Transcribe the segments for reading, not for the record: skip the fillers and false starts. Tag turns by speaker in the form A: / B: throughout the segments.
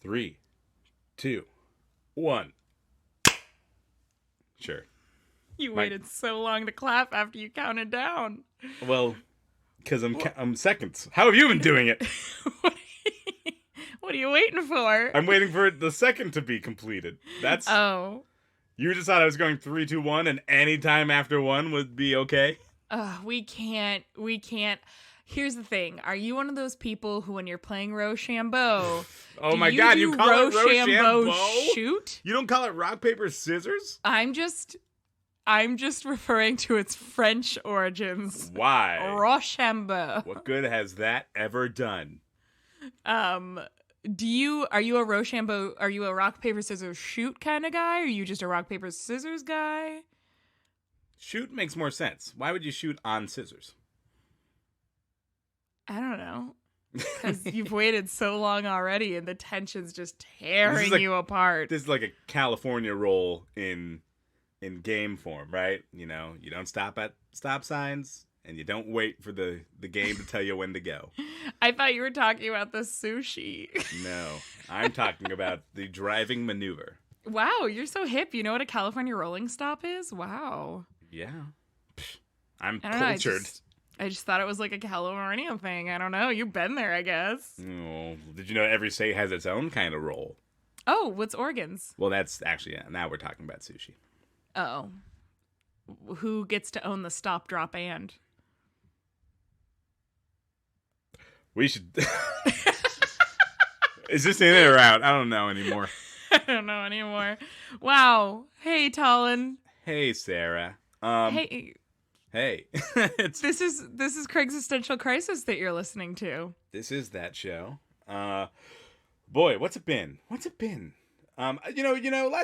A: 3, 2, 1. Sure.
B: You waited so long to clap after you counted down.
A: Well, because I'm seconds. How have you been doing it?
B: What are you waiting for?
A: I'm waiting for the second to be completed. That's.
B: Oh.
A: You just thought I was going 3, 2, 1, and any time after 1 would be okay?
B: We can't. Here's the thing. Are you one of those people who, when you're playing Rochambeau,
A: oh my god, you call it Rochambeau?
B: Shoot?
A: You don't call it rock, paper, scissors?
B: I'm just referring to its French origins.
A: Why?
B: Rochambeau.
A: What good has that ever done?
B: Are you a Rochambeau? Are you a rock, paper, scissors shoot kind of guy? Or are you just a rock, paper, scissors guy?
A: Shoot makes more sense. Why would you shoot on scissors?
B: I don't know. Because you've waited so long already and the tension's just tearing you apart.
A: This is like a California roll in game form, right? You know, you don't stop at stop signs and you don't wait for the game to tell you when to go.
B: I thought you were talking about the sushi.
A: No, I'm talking about the driving maneuver.
B: Wow, you're so hip. You know what a California rolling stop is? Wow.
A: Yeah. I'm
B: cultured.
A: Know,
B: I just thought it was like a California thing. I don't know. You've been there, I guess.
A: Oh, did you know every state has its own kind of roll?
B: Oh, what's Oregon's?
A: Well, that's actually, now we're talking about sushi.
B: Oh. Who gets to own the stop, drop, and?
A: We should... Is this in or out? I don't know anymore.
B: I don't know anymore. Wow. Hey, Talon.
A: Hey, Sarah.
B: Hey.
A: This
B: is Craig's Existential Crisis that you're listening to.
A: This is that show. Boy, what's it been? Last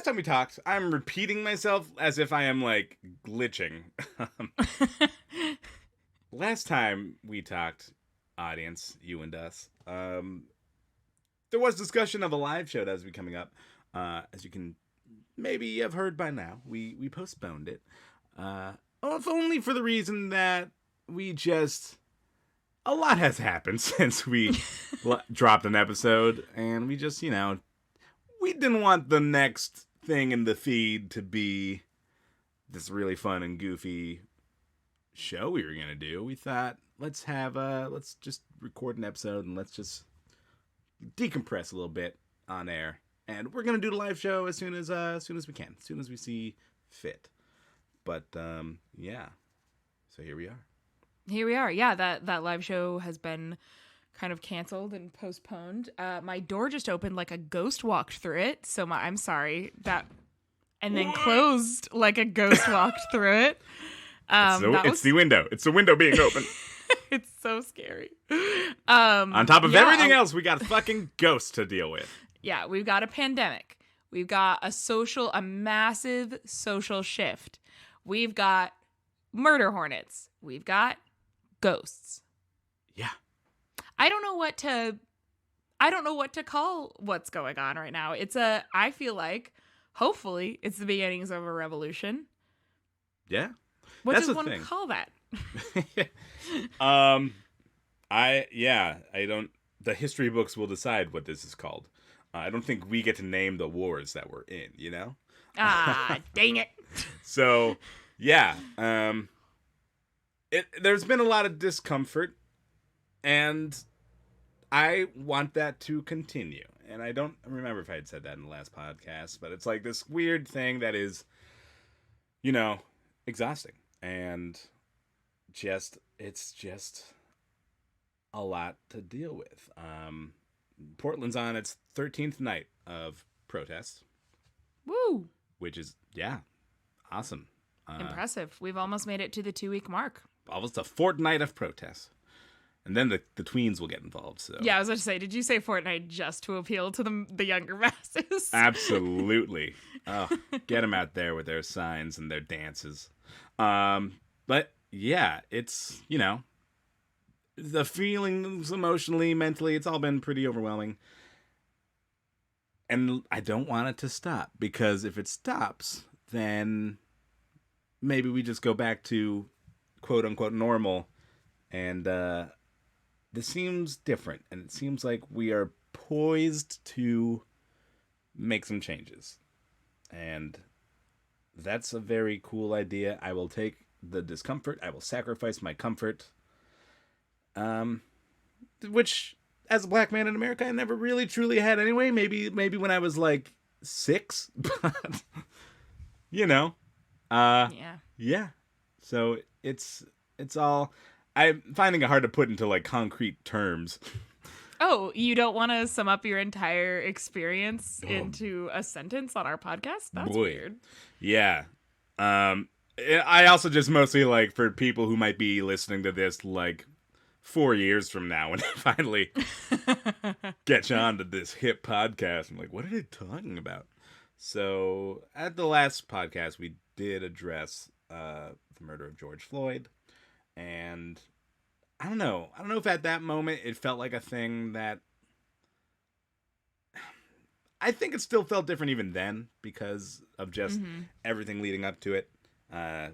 A: time we talked, I'm repeating myself as if I am like glitching. Last time we talked, audience, you and us, there was discussion of a live show that was coming up. As you can maybe have heard by now, we postponed it. If only for the reason that a lot has happened since we dropped an episode, and we just, we didn't want the next thing in the feed to be this really fun and goofy show we were going to do. We thought, let's just record an episode and let's just decompress a little bit on air. And we're going to do the live show as soon as we can, as soon as we see fit. But, yeah. So here we are. Yeah, that live show has been kind of canceled and postponed. My door just opened like a ghost walked through it. So I'm sorry. And then closed like a ghost walked through it. It's the window. It's the window being open.
B: It's so scary.
A: On top of everything else, we got a fucking ghost to deal with.
B: Yeah, we've got a pandemic. We've got a massive social shift. We've got murder hornets. We've got ghosts.
A: Yeah.
B: I don't know what to call what's going on right now. I feel like, hopefully, it's the beginnings of a revolution.
A: Yeah.
B: What does one call that?
A: The history books will decide what this is called. I don't think we get to name the wars that we're in, you know?
B: Ah, dang it.
A: So, yeah. There's been a lot of discomfort, and I want that to continue. And I don't remember if I had said that in the last podcast, but it's like this weird thing that is, exhausting. And it's just a lot to deal with. Portland's on its 13th night of protests.
B: Woo!
A: Which is, awesome.
B: Impressive. We've almost made it to the 2-week mark.
A: Almost a fortnight of protests. And then the tweens will get involved. So
B: yeah, I was about to say, did you say fortnight just to appeal to the younger masses?
A: Absolutely. Oh, get them out there with their signs and their dances. But yeah, it's, the feelings emotionally, mentally, it's all been pretty overwhelming. And I don't want it to stop, because if it stops, then maybe we just go back to quote unquote normal. And this seems different. And it seems like we are poised to make some changes. And that's a very cool idea. I will take the discomfort. I will sacrifice my comfort. Which, as a black man in America, I never really truly had anyway. Maybe when I was like 6, but
B: Yeah.
A: yeah. So it's all. I'm finding it hard to put into like concrete terms.
B: Oh, you don't want to sum up your entire experience into a sentence on our podcast? That's weird.
A: Yeah. I also just mostly like for people who might be listening to this like 4 years from now when they finally get you onto this hip podcast. I'm like, what are they talking about? So at the last podcast, we did address the murder of George Floyd. And I don't know if at that moment it felt like a thing that I think it still felt different even then because of just everything leading up to it.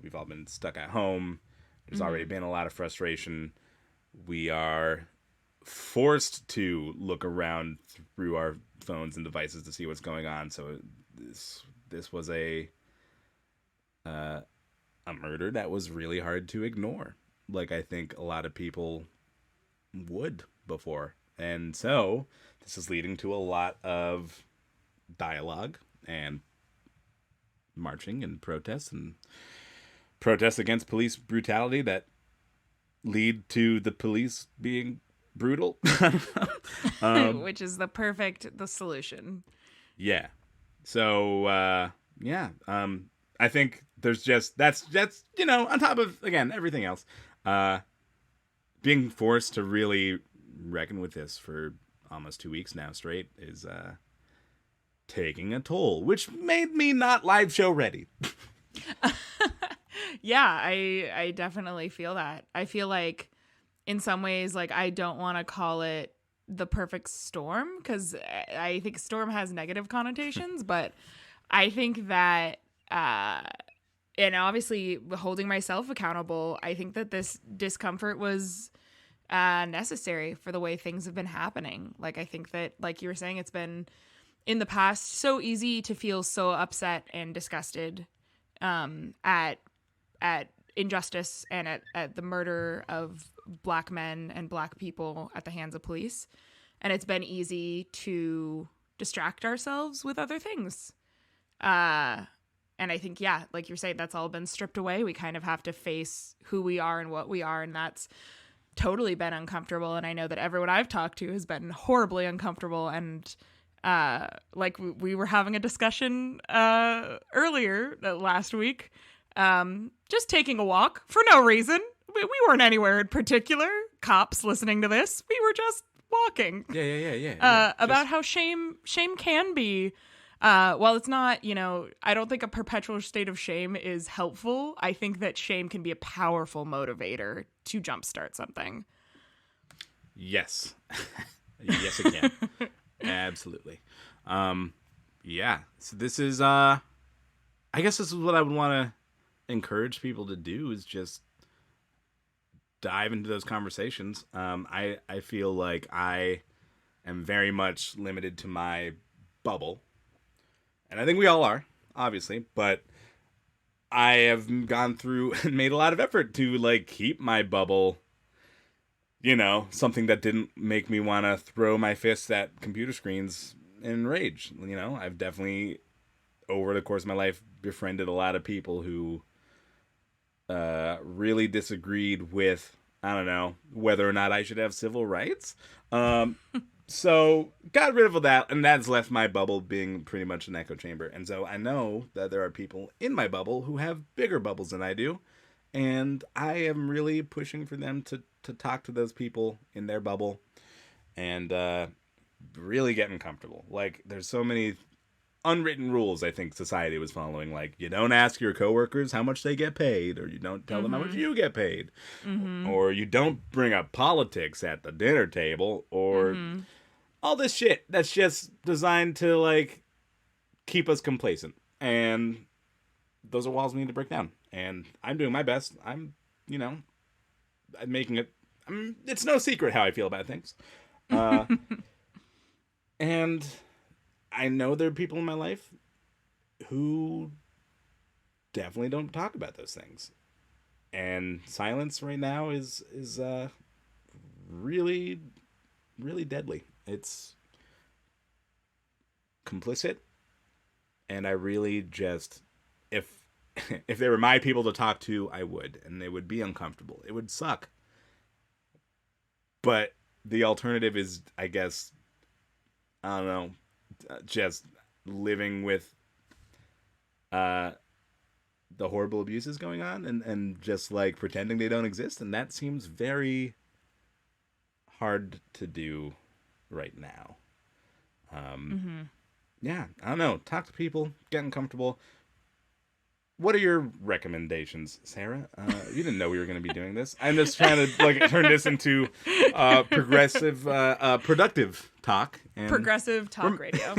A: We've all been stuck at home. There's already been a lot of frustration. We are forced to look around through our phones and devices to see what's going on. So this was a murder that was really hard to ignore. Like I think a lot of people would before. And so this is leading to a lot of dialogue and marching and protests against police brutality that lead to the police being brutal.
B: Which is the solution.
A: Yeah. So, I think there's that's, on top of, again, everything else, being forced to really reckon with this for almost 2 weeks now straight is, taking a toll, which made me not live show ready.
B: Yeah, I definitely feel that. I feel like in some ways, like I don't want to call it the perfect storm because I think storm has negative connotations, but I think that, and obviously holding myself accountable, I think that this discomfort was necessary for the way things have been happening. Like, I think that, like you were saying, it's been in the past so easy to feel so upset and disgusted at injustice and at the murder of Black men and Black people at the hands of police. And it's been easy to distract ourselves with other things. And I think, yeah, like you're saying, that's all been stripped away. We kind of have to face who we are and what we are. And that's totally been uncomfortable. And I know that everyone I've talked to has been horribly uncomfortable. And like we were having a discussion earlier last week, just taking a walk for no reason. We weren't anywhere in particular. Cops listening to this, we were just walking.
A: Yeah.
B: About how shame can be. While it's not, I don't think a perpetual state of shame is helpful. I think that shame can be a powerful motivator to jumpstart something.
A: Yes. Yes, it can. Absolutely. Yeah. So this is, I guess this is what I would want to encourage people to do is just dive into those conversations. I feel like I am very much limited to my bubble. And I think we all are, obviously, but I have gone through and made a lot of effort to like keep my bubble, something that didn't make me want to throw my fists at computer screens in rage. I've definitely, over the course of my life, befriended a lot of people who really disagreed with, I don't know, whether or not I should have civil rights. So got rid of that, and that's left my bubble being pretty much an echo chamber. And so I know that there are people in my bubble who have bigger bubbles than I do, and I am really pushing for them to talk to those people in their bubble and really getting comfortable. Like, there's so many unwritten rules I think society was following. Like, you don't ask your coworkers how much they get paid, or you don't tell them how much you get paid, or you don't bring up politics at the dinner table, or all this shit that's just designed to like keep us complacent. And those are walls we need to break down. And I'm doing my best. I'm making it. It's no secret how I feel about things. And I know there are people in my life who definitely don't talk about those things. And silence right now is really, really deadly. It's complicit, and I really just, if if they were my people to talk to, I would, and they would be uncomfortable. It would suck, but the alternative is, I guess, I don't know, just living with uh the horrible abuses going on, and just like pretending they don't exist, and that seems very hard to do right now. Um, yeah, I don't know. Talk to people, get uncomfortable. What are your recommendations, Sarah? You didn't know we were going to be doing this. I'm just trying to like turn this into progressive, productive talk. And
B: Progressive talk radio.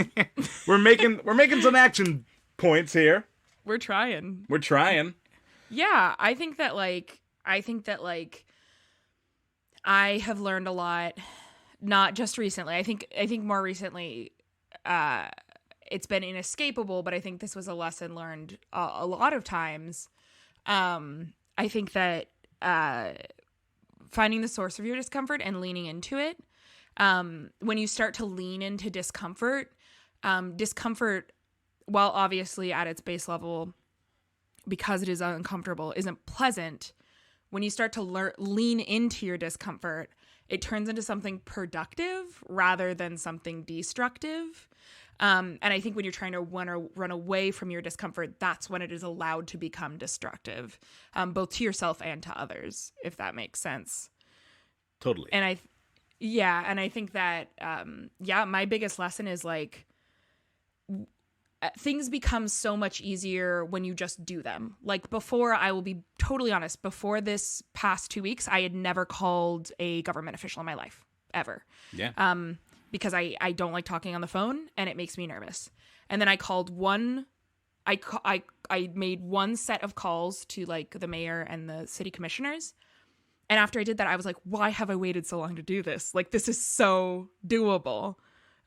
A: we're making some action points here.
B: We're trying.
A: We're trying.
B: Yeah, I think that I have learned a lot, not just recently. I think more recently, it's been inescapable, but I think this was a lesson learned a lot of times. I think that finding the source of your discomfort and leaning into it. When you start to lean into discomfort, while obviously at its base level, because it is uncomfortable, isn't pleasant, when you start to lean into your discomfort, it turns into something productive rather than something destructive. And I think when you're trying to run away from your discomfort, that's when it is allowed to become destructive, both to yourself and to others, if that makes sense.
A: Totally.
B: And I think that, my biggest lesson is like, things become so much easier when you just do them. Like before, I will be totally honest, before this past 2 weeks, I had never called a government official in my life, ever.
A: Yeah.
B: Because I don't like talking on the phone and it makes me nervous. And then I called I made one set of calls to like the mayor and the city commissioners. And after I did that, I was like, why have I waited so long to do this? Like, this is so doable.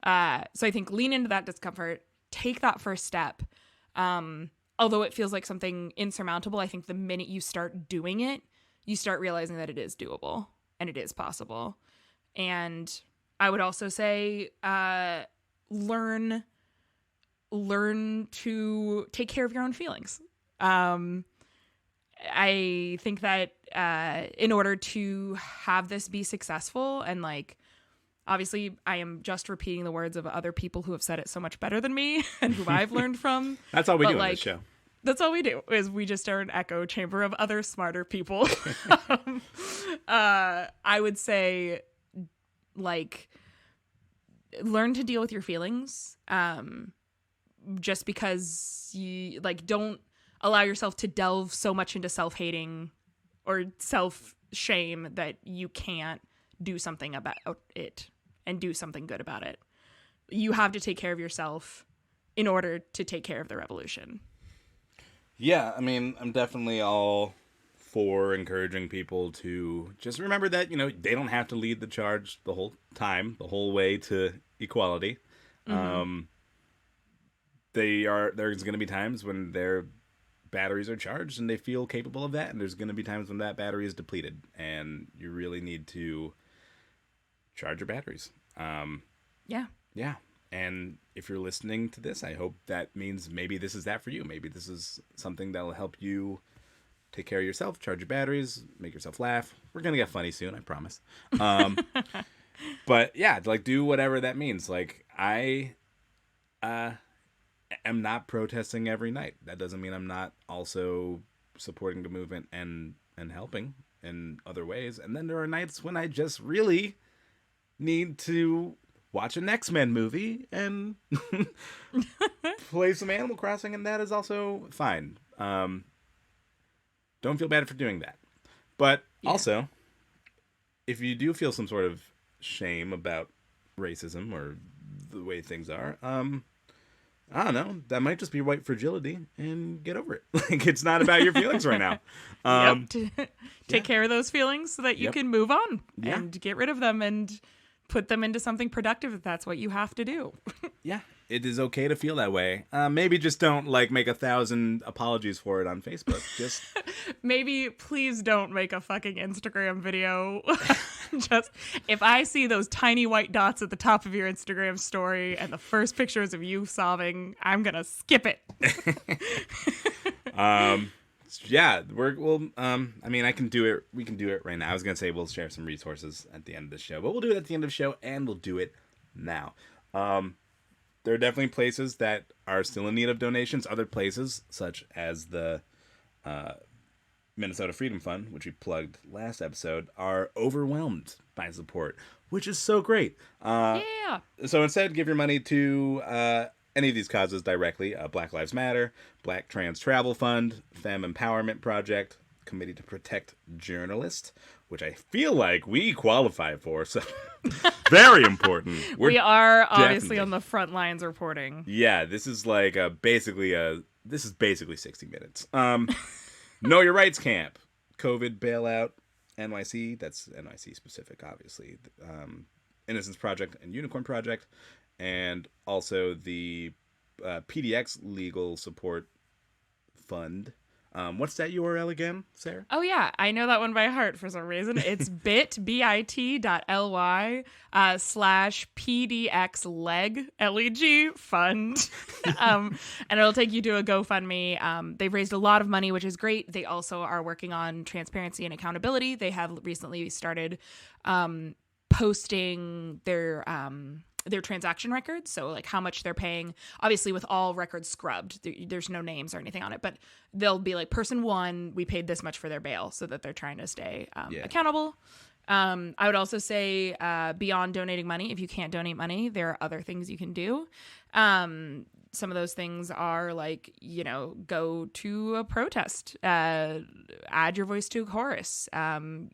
B: So I think lean into that discomfort, take that first step. Although it feels like something insurmountable, I think the minute you start doing it, you start realizing that it is doable and it is possible. And I would also say, learn to take care of your own feelings. I think that in order to have this be successful, and like, obviously I am just repeating the words of other people who have said it so much better than me and who I've learned from.
A: That's all we do
B: like,
A: on this show.
B: That's all we do, is we just are an echo chamber of other smarter people. I would say, like, learn to deal with your feelings. Just because you like, don't allow yourself to delve so much into self-hating or self-shame that you can't do something about it and do something good about it. You have to take care of yourself in order to take care of the revolution.
A: Yeah, I mean, I'm definitely all for encouraging people to just remember that, they don't have to lead the charge the whole time, the whole way to equality. Mm-hmm. There's going to be times when their batteries are charged and they feel capable of that, and there's going to be times when that battery is depleted, and you really need to charge your batteries. Yeah. And if you're listening to this, I hope that means maybe this is that for you. Maybe this is something that'll help you take care of yourself, charge your batteries, make yourself laugh. We're going to get funny soon, I promise. But yeah, like, do whatever that means. Like, I am not protesting every night. That doesn't mean I'm not also supporting the movement and helping in other ways. And then there are nights when I just really need to watch an X-Men movie and play some Animal Crossing, and that is also fine. Don't feel bad for doing that. But also, if you do feel some sort of shame about racism or the way things are, I don't know, that might just be white fragility, and get over it. Like, it's not about your feelings right now.
B: Take care of those feelings so that you can move on and get rid of them and put them into something productive if that's what you have to do.
A: Yeah, it is okay to feel that way. Maybe just don't like make 1,000 apologies for it on Facebook. Just
B: maybe please don't make a fucking Instagram video. Just if I see those tiny white dots at the top of your Instagram story and the first pictures of you sobbing, I'm gonna skip it.
A: Yeah, I mean, I can do it. We can do it right now. I was gonna say we'll share some resources at the end of the show, but we'll do it at the end of the show, and we'll do it now. There are definitely places that are still in need of donations. Other places, such as the Minnesota Freedom Fund, which we plugged last episode, are overwhelmed by support, which is so great.
B: Yeah.
A: So instead, give your money to any of these causes directly. Black Lives Matter, Black Trans Travel Fund, Femme Empowerment Project, Committee to Protect Journalists, which I feel like we qualify for, so very important.
B: We are obviously on the front lines reporting.
A: Yeah, this is like basically 60 Minutes. Know Your Rights Camp, COVID Bailout, NYC, that's NYC specific, obviously. Innocence Project and Unicorn Project, and also the PDX Legal Support Fund. What's that URL again, Sarah?
B: Oh, yeah. I know that one by heart for some reason. It's bit.ly /PDX leg, LEG, fund. And it'll take you to a GoFundMe. They've raised a lot of money, which is great. They also are working on transparency and accountability. They have recently started posting their transaction records, so like how much they're paying, obviously with all records scrubbed, there's no names or anything on it, but they'll be like, person one, we paid this much for their bail, so that they're trying to stay accountable. I would also say beyond donating money, if you can't donate money, there are other things you can do. Some of those things are like, go to a protest, add your voice to a chorus. You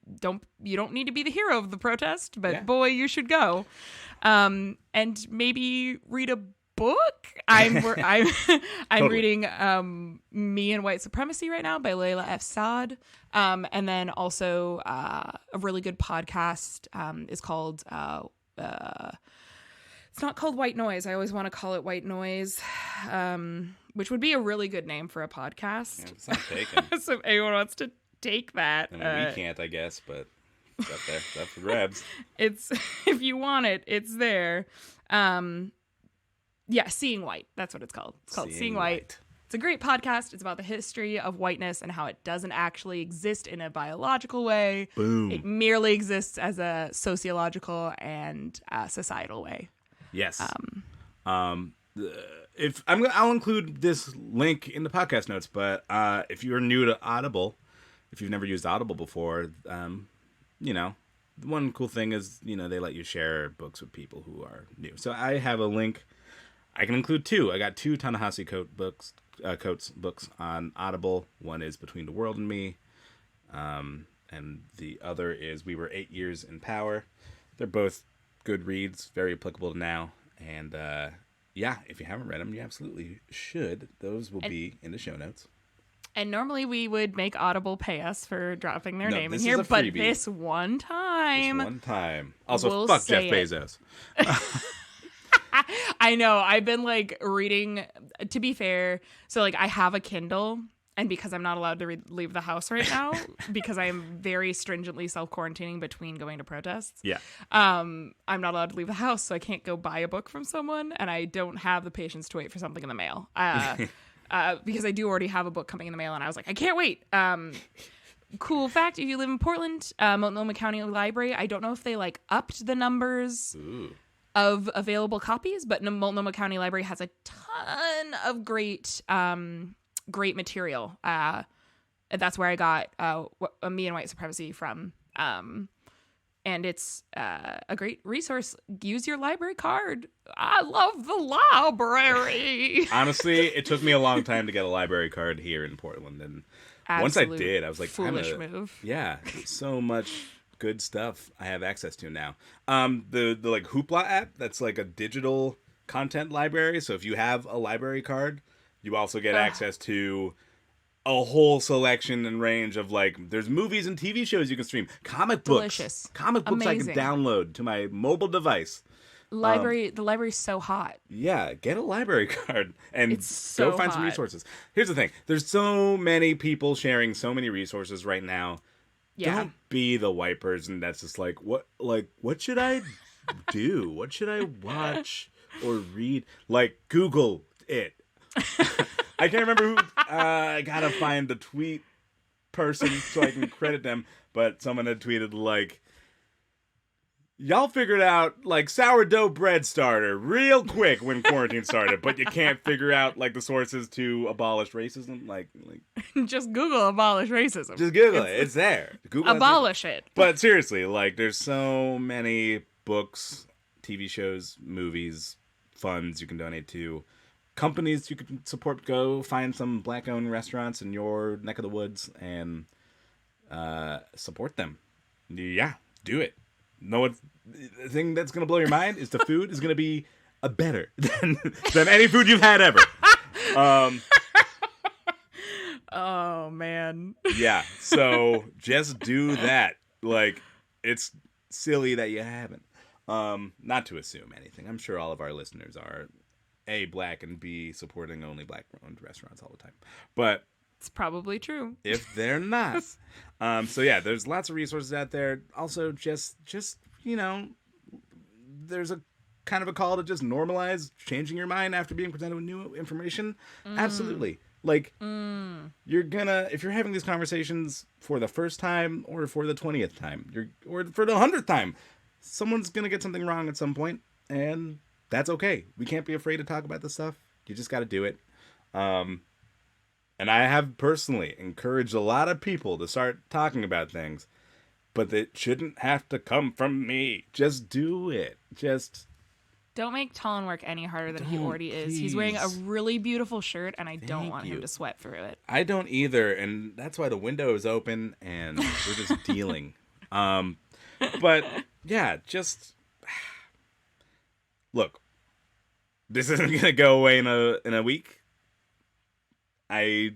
B: don't need to be the hero of the protest, but boy, you should go. And maybe read a book. I'm
A: Totally.
B: reading Me and White Supremacy right now by Layla F. Saad. And then also a really good podcast is called it's not called White Noise. I always want to call it White Noise, which would be a really good name for a podcast.
A: Yeah, it's not taken.
B: So if anyone wants to take that.
A: I mean, we can't, I guess, but it's up there. That's for grabs.
B: It's, if you want it, it's there. Seeing White. That's what it's called. It's called Seeing White. It's a great podcast. It's about the history of whiteness and how it doesn't actually exist in a biological way.
A: Boom.
B: It merely exists as a sociological and societal way.
A: Yes. I'll include this link in the podcast notes, but if you're new to Audible, if you've never used Audible before, the one cool thing is, they let you share books with people who are new. So I have a link. I can include two. I got two Ta-Nehisi Coates books on Audible. One is Between the World and Me, and the other is We Were 8 Years in Power. They're both good reads, very applicable to now. And if you haven't read them, you absolutely should. Those will be in the show notes.
B: And normally we would make Audible pay us for dropping their name in here,
A: but
B: this one time.
A: Also, fuck Jeff Bezos.
B: I know. I've been reading, to be fair. So I have a Kindle, and because I'm not allowed to leave the house right now, because I am very stringently self-quarantining between going to protests.
A: Yeah.
B: I'm not allowed to leave the house, so I can't go buy a book from someone, and I don't have the patience to wait for something in the mail. Because I do already have a book coming in the mail, and I was like, I can't wait. Cool fact, if you live in Portland, Multnomah County Library, I don't know if they upped the numbers of available copies, but Multnomah County Library has a ton of great material. And that's where I got Me and White Supremacy from. And it's a great resource. Use your library card. I love the library.
A: Honestly, it took me a long time to get a library card here in Portland, and once I did, I was like,
B: foolish move.
A: Yeah, so much good stuff I have access to now. The Hoopla app, that's like a digital content library. So if you have a library card, you also get access to a whole selection and range of like, there's movies and TV shows you can stream, comic
B: Delicious.
A: books, comic books I
B: Amazing.
A: can download to my mobile device.
B: The library's so hot.
A: Yeah, get a library card and
B: It's so
A: go find some
B: hot.
A: resources. Here's the thing: there's so many people sharing so many resources right now.
B: Yeah.
A: Don't be the white person that's just like, what should I do? What should I watch or read? Like, Google it. I can't remember who. I gotta find the tweet person so I can credit them. But someone had tweeted like, y'all figured out like sourdough bread starter real quick when quarantine started, but you can't figure out like the sources to abolish racism. Like
B: Just Google abolish racism.
A: just Google it. It's there. Google has
B: Abolish it.
A: But seriously, like, there's so many books, TV shows, movies, funds you can donate to, companies you can support. Go find some black-owned restaurants in your neck of the woods and support them. Yeah, do it. Know what? The thing that's gonna blow your mind is the food is gonna be better than any food you've had ever.
B: Oh man.
A: Yeah, so just do that. Like, it's silly that you haven't. Not to assume anything. I'm sure all of our listeners are A, black, and B, supporting only black-owned restaurants all the time. But
B: It's probably true.
A: if they're not, so yeah, there's lots of resources out there. Also, just there's a kind of a call to just normalize changing your mind after being presented with new information. Absolutely. Like, you're gonna, if you're having these conversations for the first time or for the 20th time, or for the 100th time, someone's gonna get something wrong at some point, and that's okay. We can't be afraid to talk about this stuff. You just got to do it. And I have personally encouraged a lot of people to start talking about things, but it shouldn't have to come from me. Just do it. Just
B: Don't make Talon work any harder than he
A: Don't,
B: already is. He's wearing a
A: please.
B: really beautiful shirt, and I don't
A: Thank
B: want
A: you.
B: him to sweat through it.
A: I don't either, and that's why the window is open and we're just dealing. But yeah, just look. This isn't gonna go away in a week. I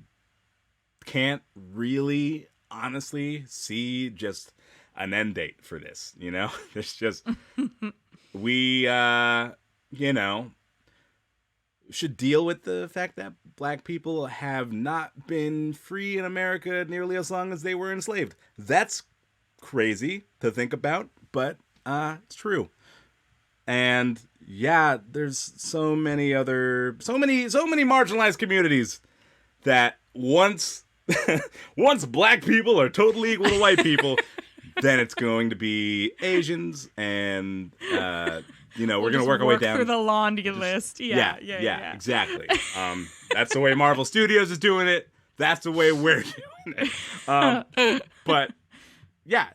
A: can't really honestly see just an end date for this, you know? It's just we should deal with the fact that black people have not been free in America nearly as long as they were enslaved. That's crazy to think about, but it's true. And yeah, there's so many marginalized communities that once black people are totally equal to white people, then it's going to be Asians, and we're going to work our way down
B: through the laundry list. Yeah,
A: exactly. That's the way Marvel Studios is doing it. That's the way we're doing it. But yeah,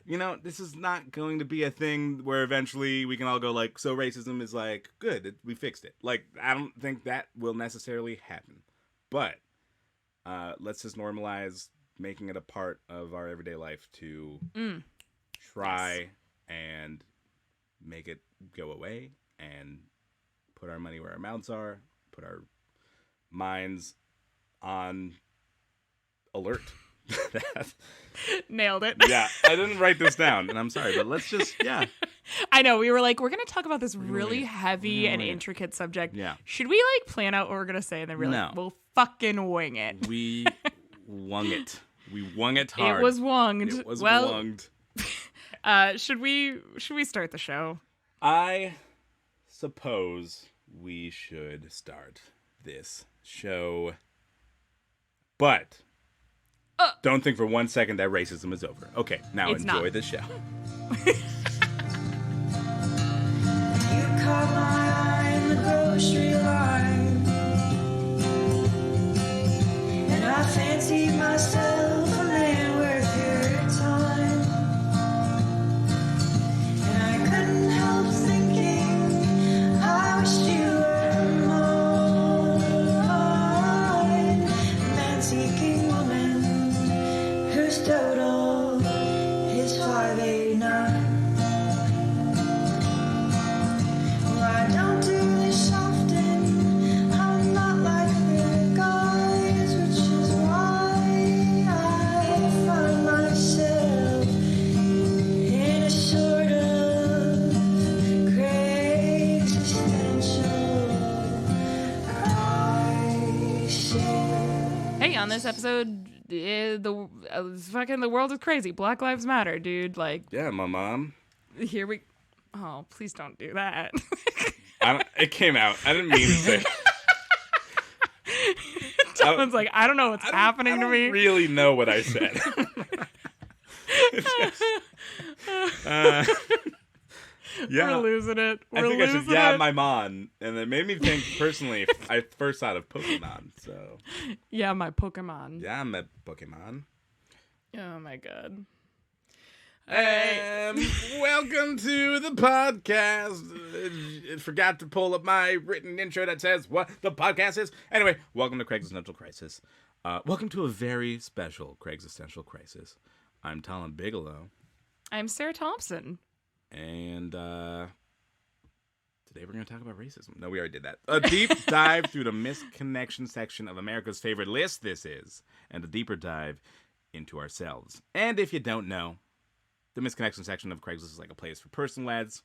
A: this is not going to be a thing where eventually we can all go like, so racism is like, good, we fixed it. Like, I don't think that will necessarily happen. But let's just normalize making it a part of our everyday life to try and make it go away and put our money where our mouths are, put our minds on alert.
B: Nailed it.
A: Yeah, I didn't write this down, and I'm sorry, but let's just, yeah.
B: I know, we were like, we're going to talk about this really
A: wing it.
B: heavy and
A: wing it.
B: intricate subject.
A: Yeah.
B: Should we plan out what we're going to say, and then we're like, we'll fucking wing it.
A: We wung it. We wung it hard.
B: It was wunged.
A: It was
B: well,
A: wunged.
B: Should we start the show?
A: I suppose we should start this show, but don't think for 1 second that racism is over. Okay, now
B: It's
A: enjoy
B: not.
A: the show.
C: You caught my eye in the grocery line, and I fancied myself a man worth your time, and I couldn't help thinking I wished you were mine, a man-seeking woman whose total is 589. I don't do this often,
B: Hey, on this episode, the world is crazy. Black Lives Matter, dude. Like,
A: Yeah, my mom.
B: here we. Oh, please don't do that.
A: It came out. I didn't mean to say.
B: Someone's like, I don't know what's happening to me.
A: I don't really know what I said. Yeah,
B: We're losing it.
A: I think I said, yeah, my mom. And it made me think personally, I first thought of Pokemon. So,
B: yeah, my Pokemon.
A: yeah, I'm a Pokemon.
B: Oh my god.
A: Welcome to the podcast. I forgot to pull up my written intro that says what the podcast is. Anyway, welcome to Craig's Existential Crisis. Welcome to a very special Craig's Existential Crisis. I'm Talon Bigelow.
B: I'm Sarah Thompson.
A: And today we're going to talk about racism. No, we already did that. A deep dive through the misconnection section of America's favorite list, this is. And a deeper dive into ourselves. And if you don't know, the misconnection section of Craigslist is like a place for personal ads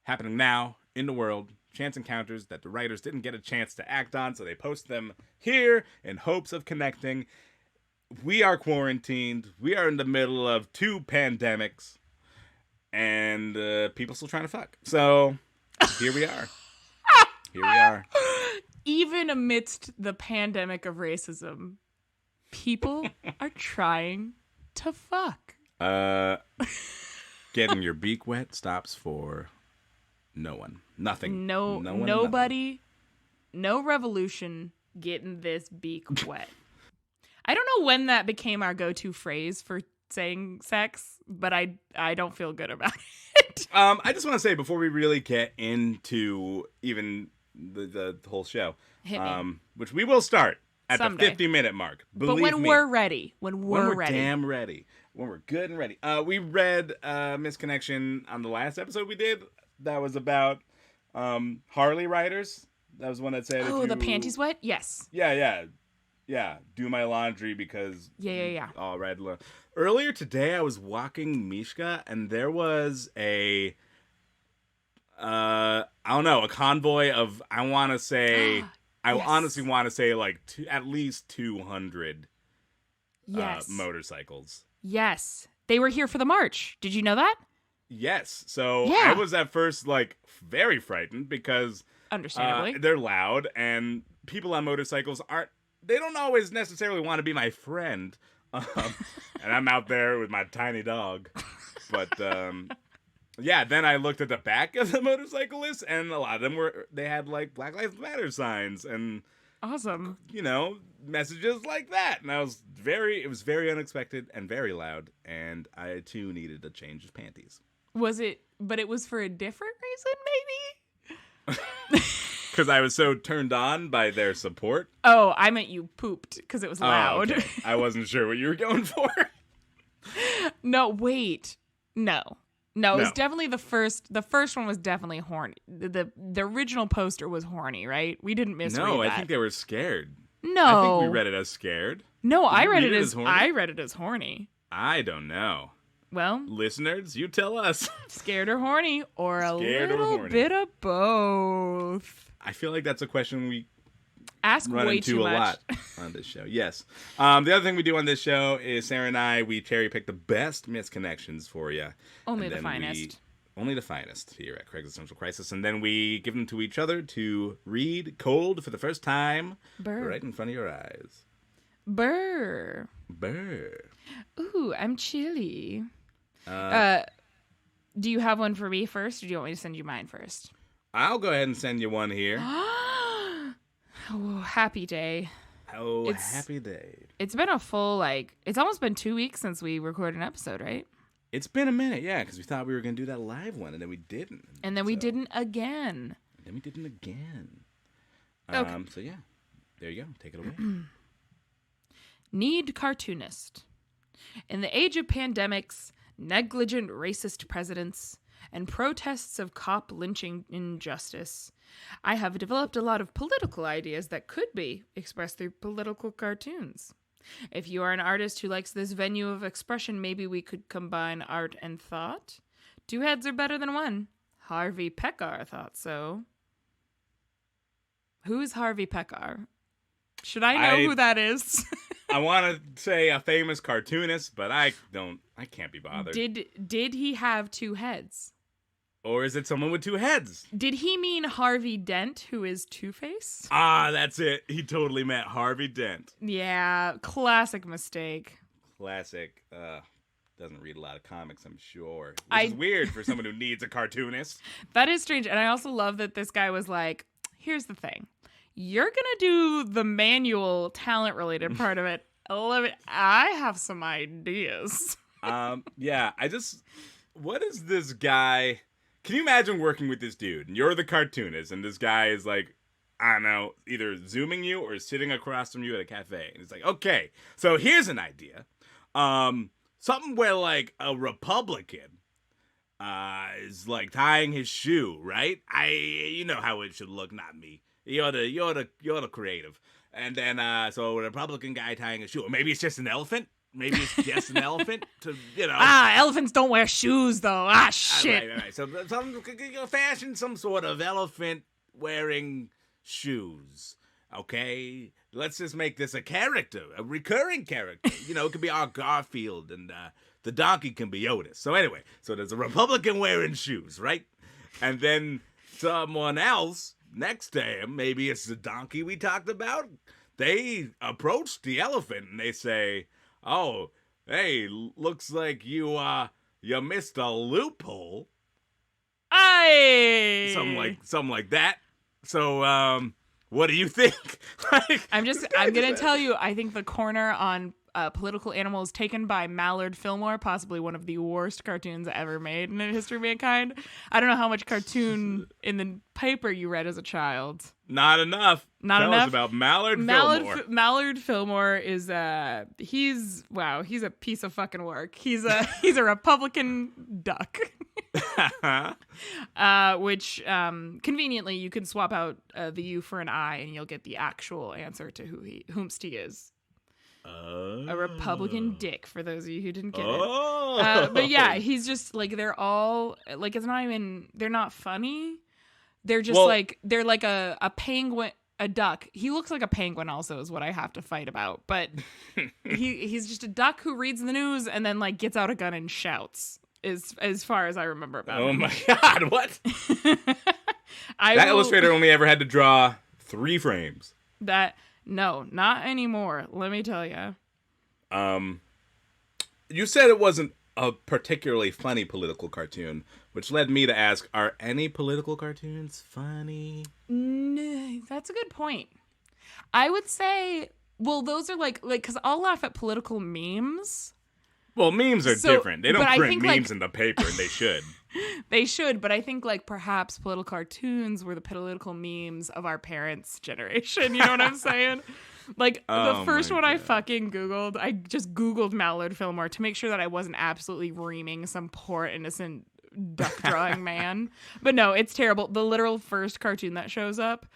A: happening now in the world. Chance encounters that the writers didn't get a chance to act on, so they post them here in hopes of connecting. We are quarantined. We are in the middle of 2 pandemics. And people still trying to fuck. So here we are. Here we are.
B: Even amidst the pandemic of racism, people are trying to fuck.
A: Getting your beak wet stops for no one. Nothing.
B: No
A: one,
B: nobody, no revolution getting this beak wet. I don't know when that became our go-to phrase for saying sex, but I don't feel good about it.
A: I just want to say before we really get into even the whole show,
B: Hit me.
A: Which we will start at
B: Someday.
A: the 50-minute mark. Believe
B: But when
A: me.
B: we're ready, when we're ready.
A: Damn ready. When we're good and ready. We read Misconnection on the last episode we did. That was about Harley riders. That was one that said,
B: Oh, the panties wet? Yes.
A: Yeah. Do my laundry because
B: Yeah.
A: all red. Earlier today, I was walking Mishka, and there was a I don't know, a convoy of I
B: Yes.
A: honestly want to say like at least 200
B: Yes.
A: motorcycles.
B: Yes. They were here for the march. Did you know that?
A: Yes. So
B: Yeah.
A: I was at first like very frightened because
B: Understandably.
A: they're loud and people on motorcycles they don't always necessarily want to be my friend. And I'm out there with my tiny dog. But yeah, then I looked at the back of the motorcyclists and a lot of them they had like Black Lives Matter signs and
B: Awesome.
A: messages like that. And it was very unexpected and very loud, and I too needed a change of panties.
B: But it was for a different reason, maybe?
A: Because I was so turned on by their support.
B: Oh, I meant you pooped because it was loud.
A: Oh, okay. I wasn't sure what you were going for.
B: No, wait. No, it was
A: No.
B: definitely the first. The first one was definitely horny. The original poster was horny, right? We didn't misread
A: No,
B: that.
A: I think they were scared.
B: No,
A: I think we read it as scared.
B: No, I
A: you
B: read
A: read
B: it
A: it
B: as
A: as horny?
B: I read it as horny.
A: I don't know.
B: Well,
A: Listeners, you tell us.
B: scared or horny, or a
A: Scared or
B: little
A: horny?
B: bit of both.
A: I feel like that's a question we
B: Ask
A: run
B: way
A: into
B: too
A: a
B: much.
A: lot on this show. Yes. The other thing we do on this show is Sarah and I, we cherry pick the best misconnections for you.
B: Only
A: And
B: the
A: then
B: finest.
A: Only the finest here at Craig's Essential Crisis. And then we give them to each other to read cold for the first time.
B: Burr.
A: Right in front of your eyes.
B: Burr.
A: Burr.
B: Ooh, I'm chilly. Do you have one for me first, or do you want me to send you mine first?
A: I'll go ahead and send you one here.
B: Oh, happy day.
A: Oh,
B: It's-
A: happy day.
B: It's been a full, it's almost been 2 weeks since we recorded an episode, right?
A: It's been a minute, yeah, because we thought we were going to do that live one, and then we didn't.
B: And then we didn't again.
A: And then we didn't again.
B: Okay.
A: So, yeah, there you go. Take it away.
B: Need cartoonist. In the age of pandemics, negligent racist presidents, and protests of cop lynching injustice, I have developed a lot of political ideas that could be expressed through political cartoons. If you are an artist who likes this venue of expression, maybe we could combine art and thought. 2 heads are better than 1. Harvey Pekar thought so. Who is Harvey Pekar? Should I know who that is?
A: I want to say a famous cartoonist, but I can't be bothered.
B: Did he have two heads?
A: Or is it someone with two heads?
B: Did he mean Harvey Dent, who is Two-Face?
A: Ah, that's it. He totally meant Harvey Dent.
B: Yeah, classic mistake.
A: Classic. Doesn't read a lot of comics, I'm sure. Which is weird for someone who needs a cartoonist.
B: That is strange. And I also love that this guy was like, here's the thing. You're going to do the manual talent-related part of it. I have some ideas.
A: Yeah, what is this guy... Can you imagine working with this dude, and you're the cartoonist, and this guy is like, I don't know, either Zooming you or sitting across from you at a cafe. And it's like, okay, so here's an idea. Something where, like, a Republican is, like, tying his shoe, right? You know how it should look, not me. You're the creative. And then, so a Republican guy tying his shoe. Or maybe it's just an elephant. Maybe it's just an elephant to,
B: elephants don't wear shoes, though. Shit.
A: Right. So fashion some sort of elephant wearing shoes. Okay? Let's just make this a character, a recurring character. It could be our Garfield, and the donkey can be Otis. So anyway, there's a Republican wearing shoes, right? And then someone else next to him, maybe it's the donkey we talked about, they approach the elephant and they say, oh, hey, looks like you missed a loophole.
B: Aye.
A: Something like that. So, what do you think?
B: I'm going to tell you, I think the corner on political animals taken by Mallard Fillmore, possibly one of the worst cartoons ever made in the history of mankind. I don't know how much cartoon in the paper you read as a child.
A: Not enough. Tell us about Mallard Fillmore.
B: Mallard Fillmore is he's a piece of fucking work. He's a Republican duck. Which conveniently you can swap out the U for an I and you'll get the actual answer to whomst he is. A Republican dick, for those of you who didn't get it. But yeah, he's just like, they're all like, it's not even, they're not funny. They're just they're like a penguin, a duck. He looks like a penguin also is what I have to fight about. But he's just a duck who reads the news and then like gets out a gun and shouts, as far as I remember about him.
A: Oh my God, what? Illustrator only ever had to draw 3 frames.
B: No, not anymore. Let me tell you.
A: You said it wasn't a particularly funny political cartoon, which led me to ask, are any political cartoons funny?
B: That's a good point. I would say, well, those are like, because I'll laugh at political memes.
A: Well, memes are different. They don't print memes
B: like,
A: in the paper, and they should.
B: They should, but I think like perhaps political cartoons were the political memes of our parents' generation. You know what I'm saying? Like the first one I fucking Googled, I just Googled Mallard Fillmore to make sure that I wasn't absolutely reaming some poor innocent duck drawing man. But no, it's terrible. The literal first cartoon that shows up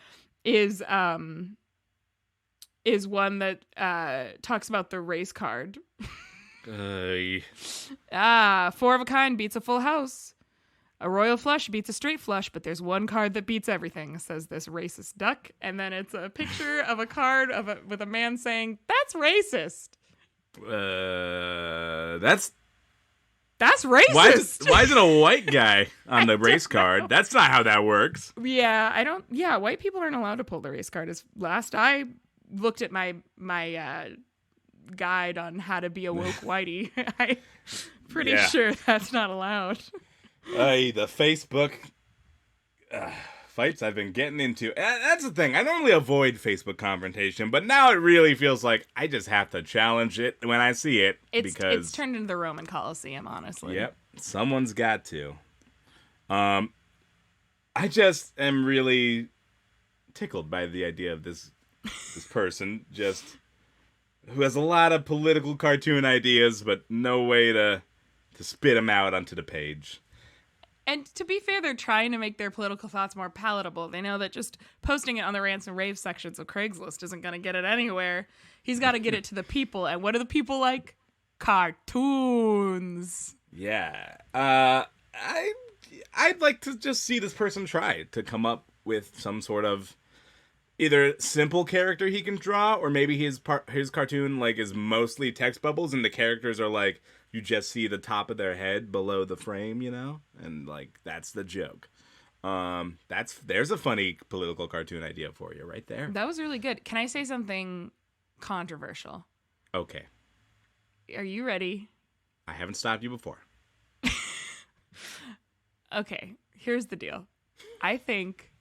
B: is one that talks about the race card. 4 of a kind beats a full house. A royal flush beats a straight flush, but there's one card that beats everything, says this racist duck. And then it's a picture of a card with a man saying, that's racist. That's racist.
A: Why is it a white guy on the race card? That's not how that works.
B: Yeah, white people aren't allowed to pull the race card. As last I looked at my guide on how to be a woke whitey, I'm pretty sure that's not allowed.
A: The Facebook fights I've been getting into. That's the thing. I normally avoid Facebook confrontation, but now it really feels like I just have to challenge it when I see it. Because
B: it's turned into the Roman Colosseum, honestly.
A: Yep. Someone's got to. I just am really tickled by the idea of this person just who has a lot of political cartoon ideas, but no way to spit them out onto the page.
B: And to be fair, they're trying to make their political thoughts more palatable. They know that just posting it on the rants and raves sections of Craigslist isn't going to get it anywhere. He's got to get it to the people. And what do the people like? Cartoons.
A: Yeah. I'd like to just see this person try to come up with some sort of either simple character he can draw, or maybe his cartoon like is mostly text bubbles, and the characters are like you just see the top of their head below the frame, and like that's the joke. There's a funny political cartoon idea for you right there.
B: That was really good. Can I say something controversial?
A: Okay.
B: Are you ready?
A: I haven't stopped you before.
B: Okay, here's the deal. I think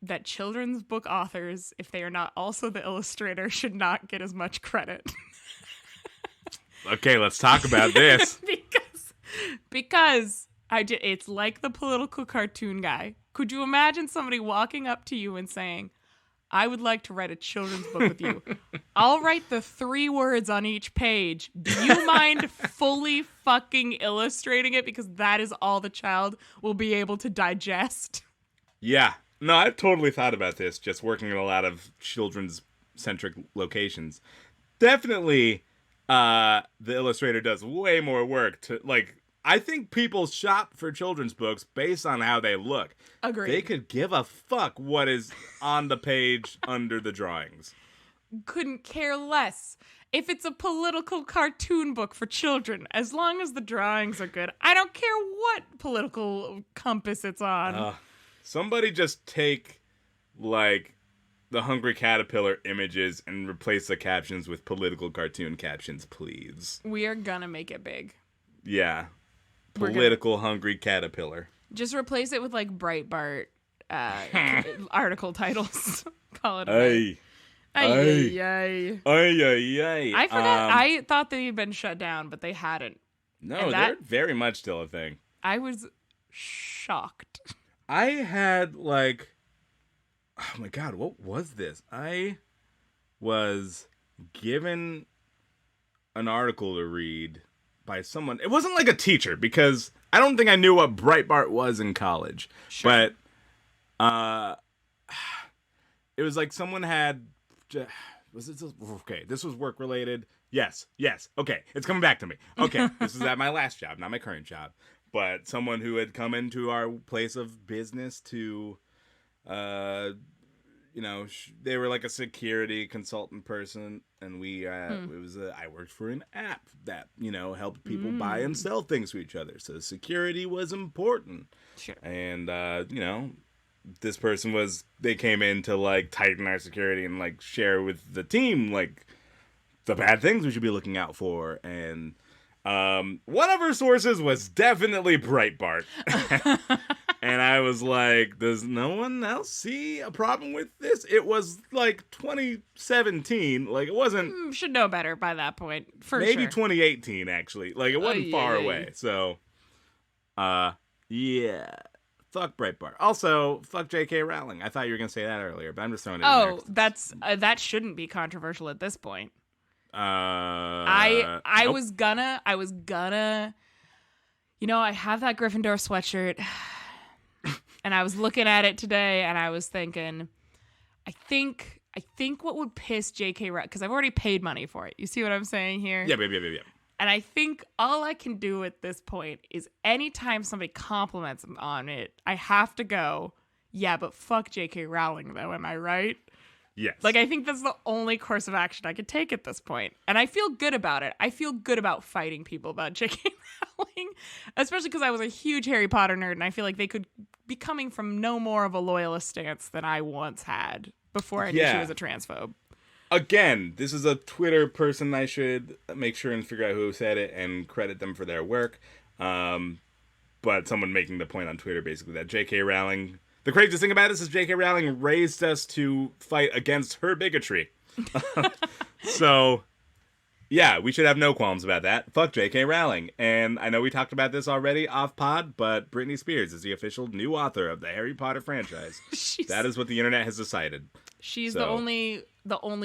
B: that children's book authors, if they are not also the illustrator, should not get as much credit.
A: Okay, let's talk about this.
B: because it's like the political cartoon guy. Could you imagine somebody walking up to you and saying, I would like to write a children's book with you. I'll write the 3 words on each page. Do you mind fully fucking illustrating it? Because that is all the child will be able to digest.
A: Yeah. No, I've totally thought about this, just working in a lot of children's-centric locations. Definitely, the illustrator does way more work to, like, I think people shop for children's books based on how they look.
B: Agreed.
A: They could give a fuck what is on the page under the drawings.
B: Couldn't care less. If it's a political cartoon book for children, as long as the drawings are good, I don't care what political compass it's on.
A: Somebody just take, like, the Hungry Caterpillar images and replace the captions with political cartoon captions, please.
B: We are gonna make it big.
A: Yeah. Political Hungry Caterpillar.
B: Just replace it with, like, Breitbart article titles. Call it a
A: Ay.
B: Ay.
A: Ay.
B: I forgot. I thought they'd been shut down, but they hadn't.
A: No, they're very much still a thing.
B: I was shocked.
A: I had, like... Oh, my God. What was this? I was given an article to read by someone. It wasn't like a teacher, because I don't think I knew what Breitbart was in college.
B: Sure.
A: But it was like someone had... Was it... Okay, this was work related. Yes. Okay, it's coming back to me. Okay, this is at my last job, not my current job. But someone who had come into our place of business to, they were like a security consultant person, and I worked for an app that, helped people buy and sell things to each other. So security was important.
B: Sure.
A: And, this person they came in to, like, tighten our security and, like, share with the team, like, the bad things we should be looking out for. And one of her sources was definitely Breitbart. And I was like, does no one else see a problem with this? It was like 2017. Like, it wasn't...
B: Should know better by that point, for
A: maybe
B: sure.
A: 2018, actually. Like, it wasn't far away. So, yeah. Fuck Breitbart. Also, fuck J.K. Rowling. I thought you were going to say that earlier, but I'm just throwing it in there.
B: That shouldn't be controversial at this point.
A: I
B: nope. was gonna, I have that Gryffindor sweatshirt, and I was looking at it today, and I was thinking, I think what would piss J.K. Rowling, because I've already paid money for it. You see what I'm saying here?
A: Yeah.
B: And I think all I can do at this point is anytime somebody compliments on it, I have to go, yeah, but fuck J.K. Rowling, though. Am I right?
A: Yes.
B: Like, I think that's the only course of action I could take at this point. And I feel good about it. I feel good about fighting people about J.K. Rowling, especially because I was a huge Harry Potter nerd, and I feel like they could be coming from no more of a loyalist stance than I once had before I knew she was a transphobe.
A: Again, this is a Twitter person. I should make sure and figure out who said it and credit them for their work. But someone making the point on Twitter, basically, that J.K. Rowling... The craziest thing about this is J.K. Rowling raised us to fight against her bigotry. So, yeah, we should have no qualms about that. Fuck J.K. Rowling. And I know we talked about this already off pod, but Britney Spears is the official new author of the Harry Potter franchise. That is what the internet has decided.
B: She's the only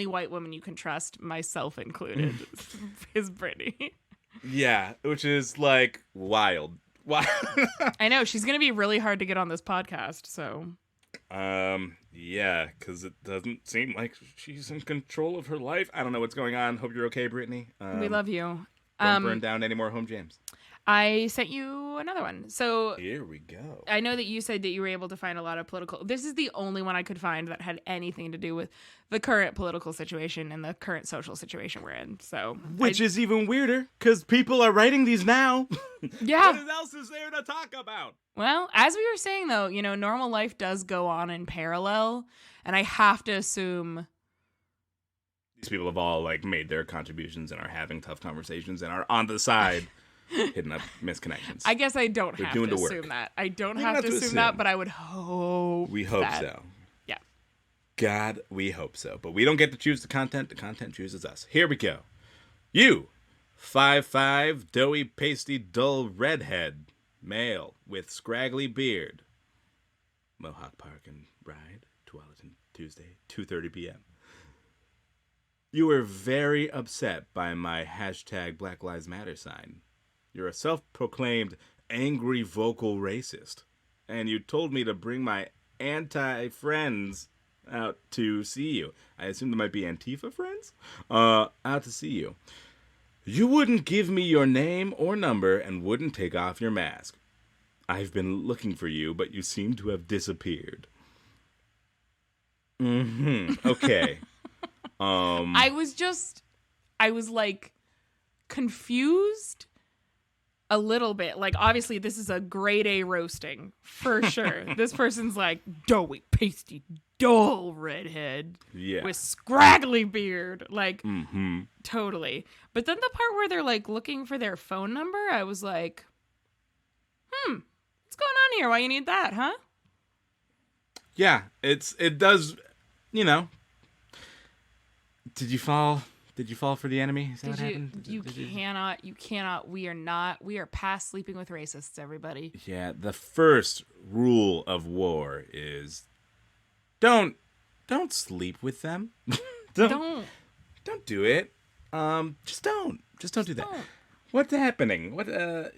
B: white woman you can trust, myself included, is Britney.
A: Yeah, which is, like, wild.
B: I know, she's gonna be really hard to get on this podcast, so
A: yeah, because it doesn't seem like she's in control of her life. I don't know what's going on. Hope you're okay, Brittany.
B: We love you.
A: Don't burn down any more home jams.
B: I sent you another one. So
A: Here we go.
B: I know that you said that you were able to find a lot of political. This is the only one I could find that had anything to do with the current political situation and the current social situation we're in. So,
A: Which is even weirder, because people are writing these now.
B: yeah.
A: What else is there to talk about?
B: Well, as we were saying though, normal life does go on in parallel, and I have to assume
A: These people have all made their contributions and are having tough conversations and are on the side hitting up misconnections.
B: I guess I don't
A: They're
B: have
A: doing
B: to
A: the work.
B: assume that. I don't
A: You
B: have
A: don't
B: to
A: have to
B: assume that,
A: assume.
B: but I would hope
A: We hope
B: that.
A: so.
B: Yeah.
A: God, we hope so. But we don't get to choose the content chooses us. Here we go. You, 5'5", doughy, pasty, dull redhead, male with scraggly beard. Mohawk Park and Ride, Tualatin, Tuesday, 2:30 p.m. You were very upset by my hashtag Black Lives Matter sign. You're a self-proclaimed angry vocal racist. And you told me to bring my anti-friends out to see you. I assume there might be Antifa friends? Out to see you. You wouldn't give me your name or number and wouldn't take off your mask. I've been looking for you, but you seem to have disappeared. Okay.
B: I was confused a little bit. Obviously this is a grade A roasting for sure. This person's doughy, pasty, dull redhead
A: Yeah.
B: with scraggly beard.
A: Mm-hmm.
B: Totally. But then the part where they're looking for their phone number, I was like, what's going on here? Why you need that, huh?
A: Yeah, it does, Did you fall for the enemy? Is that what happened?
B: You cannot. We are past sleeping with racists, everybody.
A: Yeah, the first rule of war is don't sleep with them. don't do it. Just don't do that.
B: Don't.
A: What's happening? What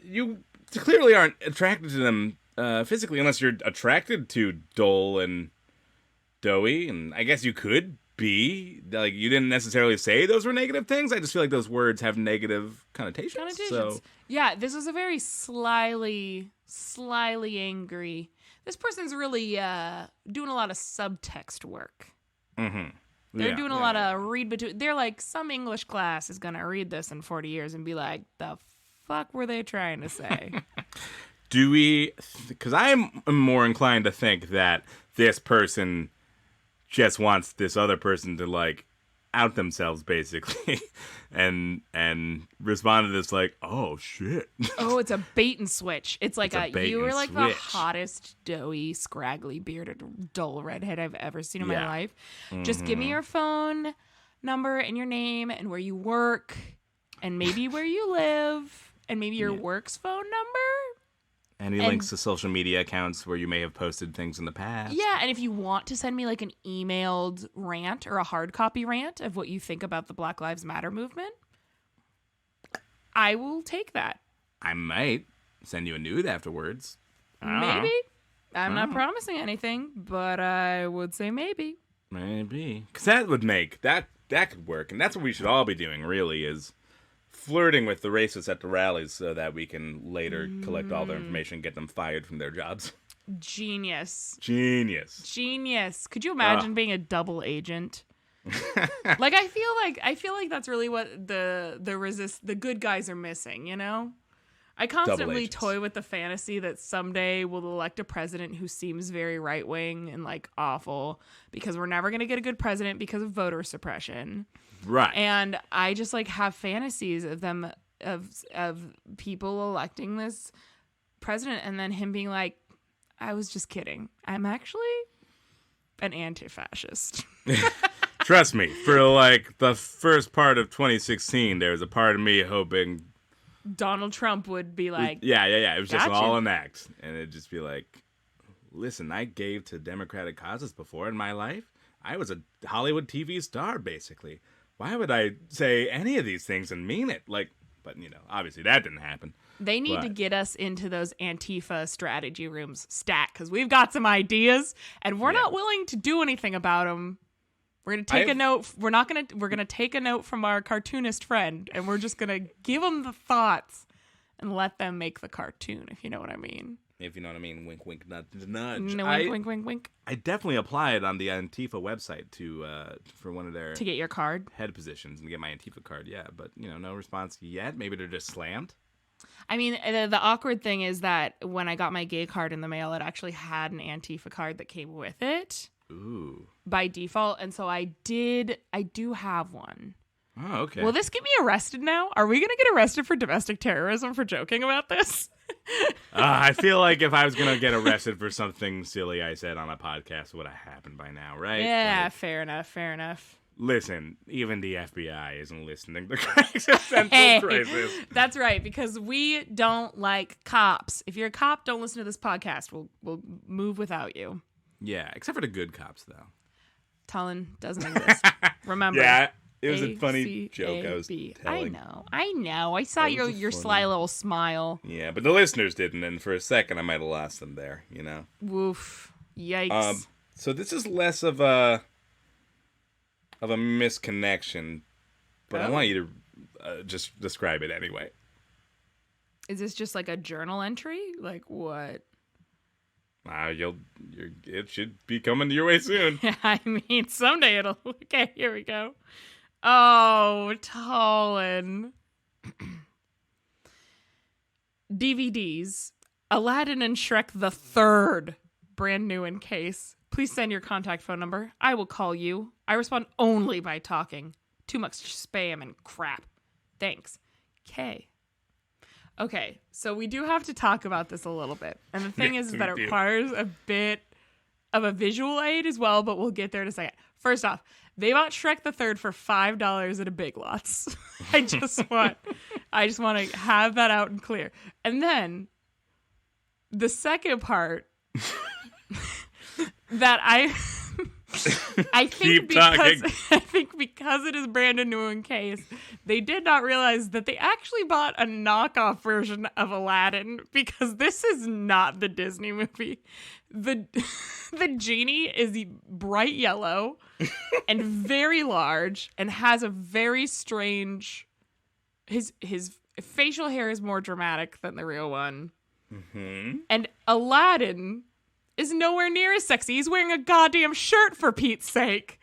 A: you clearly aren't attracted to them physically unless you're attracted to dull and doughy, and I guess you could be. You didn't necessarily say those were negative things. I just feel like those words have negative connotations. So
B: Yeah, this was a very slyly angry. This person's really doing a lot of subtext work.
A: mm-hmm.
B: They're doing a lot of read between. They're some English class is gonna read this in 40 years and be like, the fuck were they trying to say?
A: Do we? Because I'm more inclined to think that this person just wants this other person to out themselves basically, and respond to this oh shit.
B: Oh, it's a bait and switch. It's
A: It's a bait
B: you were
A: and
B: the
A: switch.
B: hottest, doughy, scraggly, bearded, dull redhead I've ever seen in my
A: Yeah.
B: life. Just give me your phone number and your name and where you work and maybe where you live and maybe your work's phone number.
A: Any links to social media accounts where you may have posted things in the past?
B: Yeah, and if you want to send me an emailed rant or a hard copy rant of what you think about the Black Lives Matter movement, I will take that.
A: I might send you a nude afterwards. I don't know.
B: Maybe. I'm not promising anything, but I would say maybe.
A: Maybe. Because that would make, that could work. And that's what we should all be doing, really, is flirting with the racists at the rallies so that we can later collect all their information and get them fired from their jobs.
B: Genius.
A: Genius.
B: Could you imagine being a double agent? I feel like that's really what the good guys are missing, I constantly
A: agents.
B: toy with the fantasy that someday we'll elect a president who seems very right-wing and awful, because we're never going to get a good president because of voter suppression.
A: Right.
B: And I just have fantasies of them, of people electing this president and then him being like, I was just kidding. I'm actually an anti-fascist.
A: Trust me, for the first part of 2016, there was a part of me hoping
B: Donald Trump would be like,
A: yeah. It was just
B: Gotcha.
A: all an act. And it'd just be like, listen, I gave to democratic causes before in my life. I was a Hollywood TV star, basically. Why would I say any of these things and mean it? But, obviously that didn't happen.
B: they need to get us into those Antifa strategy rooms stat, because we've got some ideas and we're not willing to do anything about them. We're gonna take a note. We're gonna take a note from our cartoonist friend, and we're just gonna give him the thoughts and let them make the cartoon, if you know what I mean.
A: If you know what I mean, wink, wink, nudge, nudge.
B: Wink, wink, wink, wink.
A: I definitely applied on the Antifa website for one of their
B: To get your card?
A: head positions and get my Antifa card, yeah. But, no response yet. Maybe they're just slammed.
B: I mean, the awkward thing is that when I got my gay card in the mail, it actually had an Antifa card that came with it.
A: Ooh.
B: By default, and so I do have one.
A: Oh, okay.
B: Will this get me arrested now? Are we going to get arrested for domestic terrorism for joking about this?
A: I feel like if I was going to get arrested for something silly I said on a podcast, it would have happened by now, right?
B: Yeah,
A: Like,
B: fair enough.
A: listen, even the FBI isn't listening to existential
B: Hey,
A: crisis.
B: that's right, because we don't like cops. If you're a cop, don't listen to this podcast. We'll move without you.
A: Yeah, except for the good cops, though.
B: Tullen doesn't exist. Remember.
A: Yeah, it was a funny
B: A-C-A-B.
A: joke I was telling.
B: I know. I saw
A: That was
B: your
A: funny.
B: sly little smile.
A: Yeah, but the listeners didn't, and for a second I might have lost them there,
B: Woof. Yikes.
A: So this is less of a misconnection, but I
B: Oh.
A: want you to just describe it anyway.
B: Is this just like a journal entry? Like what?
A: It should be coming your way soon.
B: I mean, someday it'll. Okay, here we go. Oh, Tullen. DVDs. Aladdin and Shrek the Third. Brand new in case. Please send your contact phone number. I will call you. I respond only by talking. Too much spam and crap. Thanks. K. Okay, so we do have to talk about this a little bit. And the thing
A: Yes,
B: is
A: we
B: that it
A: do.
B: requires a bit of a visual aid as well, but we'll get there in a second. First off, they bought Shrek the Third for $5 at a Big Lots. I just want to have that out and clear. And then the second part that I think
A: Keep
B: because
A: talking.
B: I think because it is brand new in case, they did not realize that they actually bought a knockoff version of Aladdin, because this is not the Disney movie. The genie is bright yellow and very large and has a very strange. His facial hair is more dramatic than the real one.
A: Mm-hmm.
B: And Aladdin is nowhere near as sexy. He's wearing a goddamn shirt, for Pete's sake.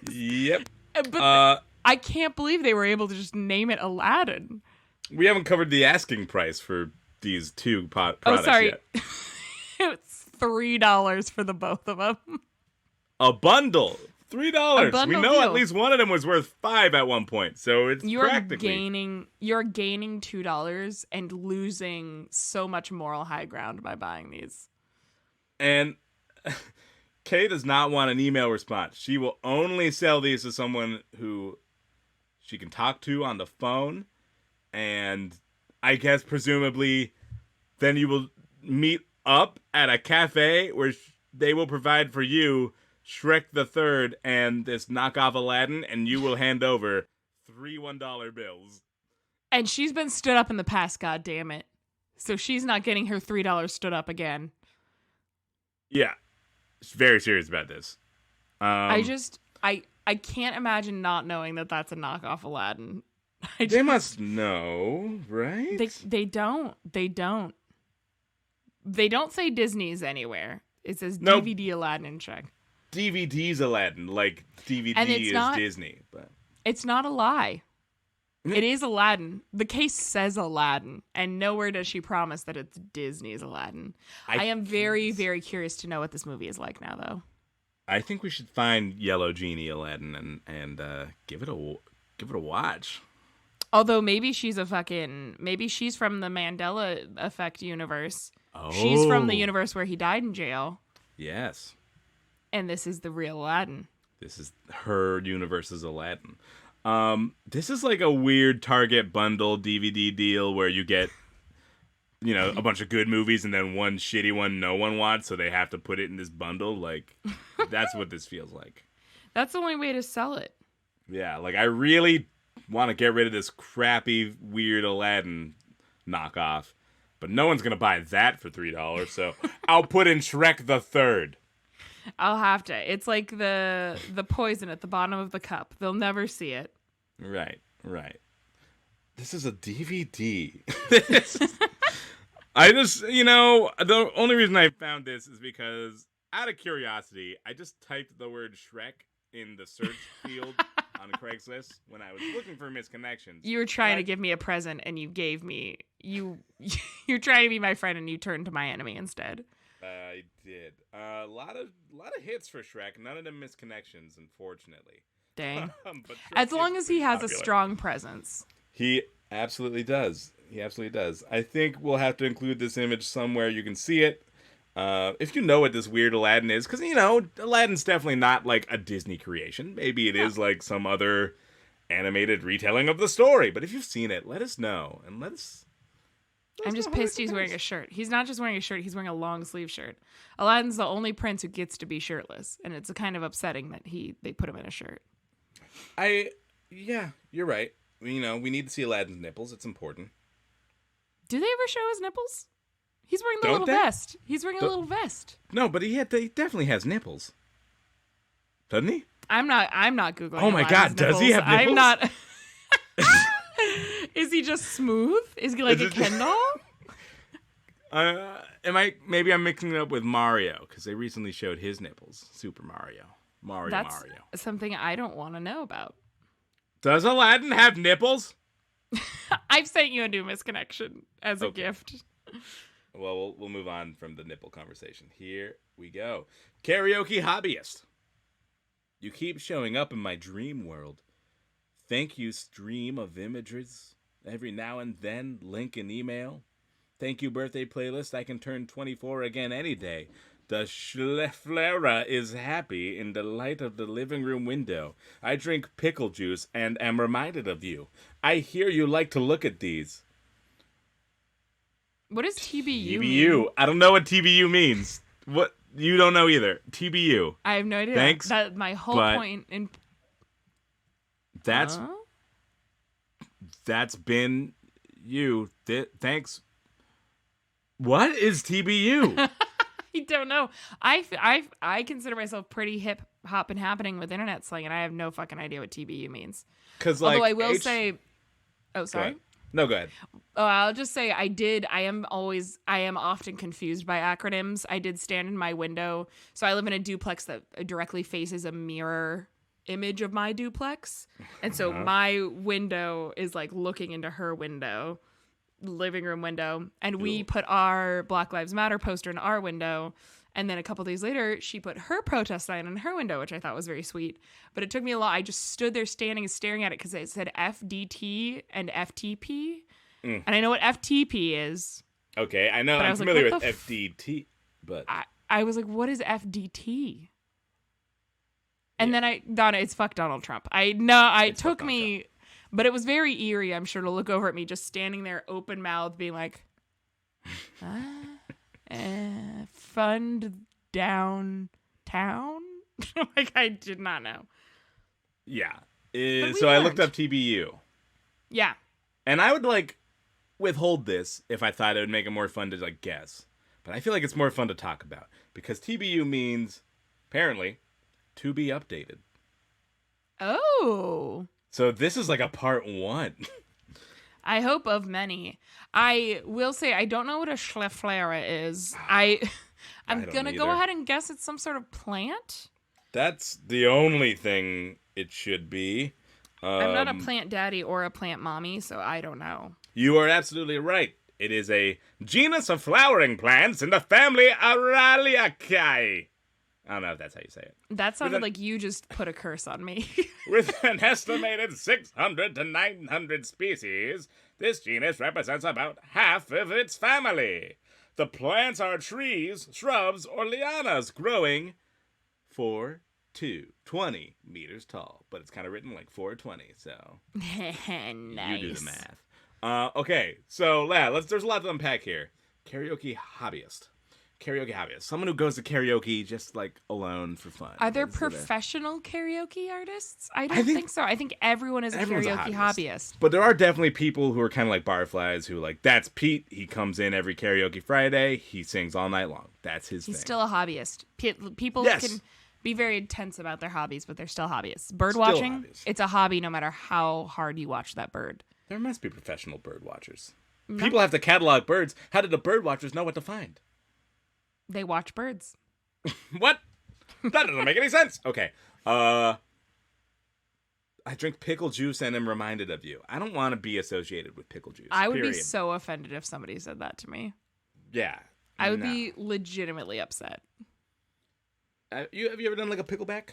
A: Yep.
B: But I can't believe they were able to just name it Aladdin.
A: We haven't covered the asking price for these two products
B: Oh, sorry.
A: yet.
B: It's $3 for the both of them.
A: A bundle. $3.
B: A bundle
A: We know
B: deal.
A: at least one of them was worth $5 at one point, so it's
B: You're
A: practically
B: gaining $2 and losing so much moral high ground by buying these.
A: And Kay does not want an email response. She will only sell these to someone who she can talk to on the phone, and I guess presumably then you will meet up at a cafe where they will provide for you Shrek the Third and this knockoff Aladdin, and you will hand over 3 $1 bills.
B: And she's been stood up in the past, God damn it. So she's not getting her $3 stood up again.
A: Yeah, she's very serious about this.
B: I can't imagine not knowing that that's a knockoff Aladdin.
A: They must know, right?
B: They don't. They don't say Disney's anywhere. It says
A: Nope.
B: DVD Aladdin and Shrek.
A: DVD's Aladdin, like DVD
B: And it's
A: is
B: not-
A: Disney, but
B: It's not a lie. It is Aladdin. The case says Aladdin, and nowhere does she promise that it's Disney's Aladdin. I am very, very curious to know what this movie is like now, though.
A: I think we should find Yellow Genie Aladdin and give it a watch.
B: Although maybe she's from the Mandela Effect universe.
A: Oh,
B: She's from the universe where he died in jail,
A: Yes,
B: and this is the real Aladdin.
A: this is her universe's Aladdin. This is like a weird Target bundle DVD deal where you get, a bunch of good movies and then one shitty one no one wants, so they have to put it in this bundle. Like, that's what this feels like.
B: That's the only way to sell it.
A: Yeah, like I really want to get rid of this crappy, weird Aladdin knockoff, but no one's gonna buy that for $3. So I'll put in Shrek the Third.
B: I'll have to. It's like the poison at the bottom of the cup. They'll never see it.
A: Right. This is a DVD. I just, the only reason I found this is because, out of curiosity, I just typed the word Shrek in the search field on Craigslist when I was looking for misconnections.
B: You were trying to give me a present, and you gave me you're trying to be my friend, and you turned to my enemy instead.
A: I did. A lot of hits for Shrek. None of them misconnections, unfortunately.
B: Dang.
A: But
B: As
A: Shrek
B: long
A: is
B: as he
A: pretty
B: has
A: popular.
B: a strong presence.
A: He absolutely does. I think we'll have to include this image somewhere you can see it. If you know what this weird Aladdin is, because, Aladdin's definitely not like a Disney creation. Maybe it is like some other animated retelling of the story. But if you've seen it, let us know. And let us
B: I'm just
A: know how it
B: pissed he's wearing a shirt. He's not just wearing a shirt, he's wearing a long sleeve shirt. Aladdin's the only prince who gets to be shirtless, and it's kind of upsetting that they put him in a shirt.
A: Yeah, you're right. We need to see Aladdin's nipples. It's important.
B: Do they ever show his nipples? He's wearing the
A: Don't
B: little
A: they?
B: vest. He's wearing a little vest.
A: No, but he definitely has nipples. Doesn't he?
B: I'm not Googling.
A: Oh my
B: Aladdin's
A: God, does he
B: nipples.
A: have nipples?
B: I'm not. Is he just smooth? Is he like
A: Is
B: a
A: it-
B: Ken doll?
A: Maybe I'm mixing it up with Mario, because they recently showed his nipples. Super Mario.
B: That's
A: Mario.
B: something I don't want to know about.
A: Does Aladdin have nipples?
B: I've sent you a new misconnection as a
A: Okay.
B: gift.
A: Well, we'll move on from the nipple conversation. Here we go. Karaoke hobbyist. You keep showing up in my dream world. Thank you, stream of images. Every now and then, link an email. Thank you, birthday playlist. I can turn 24 again any day. The Schleflera is happy in the light of the living room window. I drink pickle juice and am reminded of you. I hear you like to look at these.
B: What does TBU mean?
A: TBU. I don't know what TBU means. What? You don't know either. TBU.
B: I have no idea.
A: Thanks,
B: That my whole
A: but-
B: point in
A: That's
B: Huh?
A: that's been you. Thanks. What is TBU?
B: I don't know. I consider myself pretty hip hop and happening with internet slang, and I have no fucking idea what TBU means.
A: Because
B: Although I will say, oh
A: Go
B: sorry.
A: ahead. No, go ahead.
B: Oh, I'll just say I am often confused by acronyms. I did stand in my window. So I live in a duplex that directly faces a mirror image of my duplex. And so my window is like looking into her window, living room window. And we put our Black Lives Matter poster in our window. And then a couple days later, she put her protest sign in her window, which I thought was very sweet. But it took me a lot. I just stood there standing and staring at it because it said FDT and FTP. And I know what FTP is.
A: Okay, I know.
B: But I
A: I'm
B: was like,
A: familiar
B: what
A: with
B: the
A: FDT, but
B: I was like, what is FDT? And then Donna, it's fuck Donald Trump. It took me, but it was very eerie, I'm sure, to look over at me just standing there open mouthed being like, fund downtown? Like, I did not know.
A: yeah.
B: we
A: So I looked
B: learned.
A: up TBU,
B: Yeah.
A: and I would withhold this if I thought it would make it more fun to guess. But I feel like it's more fun to talk about because TBU means apparently to be updated.
B: Oh.
A: So this is like a part 1.
B: I hope of many. I will say I don't know what a Schleflera is. I'm
A: don't
B: gonna go
A: either.
B: ahead and guess it's some sort of plant.
A: That's the only thing it should be.
B: I'm not a plant daddy or a plant mommy, so I don't know.
A: You are absolutely right. It is a genus of flowering plants in the family Araliaceae. I don't know if that's how you say it.
B: That sounded
A: an-
B: like you just put a curse on me.
A: With an estimated 600 to 900 species, this genus represents about half of its family. The plants are trees, shrubs, or lianas growing 4 to 20 meters tall. But it's kind of written like 420, so
B: Nice.
A: you do the math. Okay, so there's a lot to unpack here. Karaoke hobbyist. Someone who goes to karaoke just like alone for fun.
B: Are there
A: Is it a-
B: professional karaoke artists? I don't
A: think-
B: think so. I think everyone is a
A: Everyone's a
B: karaoke
A: hobbyist.
B: hobbyist.
A: But there are definitely people who are kind of like barflies who that's Pete. He comes in every karaoke Friday. He sings all night long. That's his
B: He's
A: thing.
B: still a hobbyist. People
A: Yes.
B: can be very intense about their hobbies, but they're still hobbyists. Bird watching,
A: hobbyists.
B: it's a hobby no matter how hard you watch that bird.
A: There must be professional bird watchers.
B: No.
A: People have to catalog birds. How did the bird watchers know what to find?
B: They watch birds.
A: What? That doesn't make any sense. Okay. I drink pickle juice and am reminded of you. I don't want to be associated with pickle juice.
B: I would be
A: period.
B: so offended if somebody said that to me.
A: Yeah.
B: I would be legitimately upset.
A: Have you ever done like a pickleback?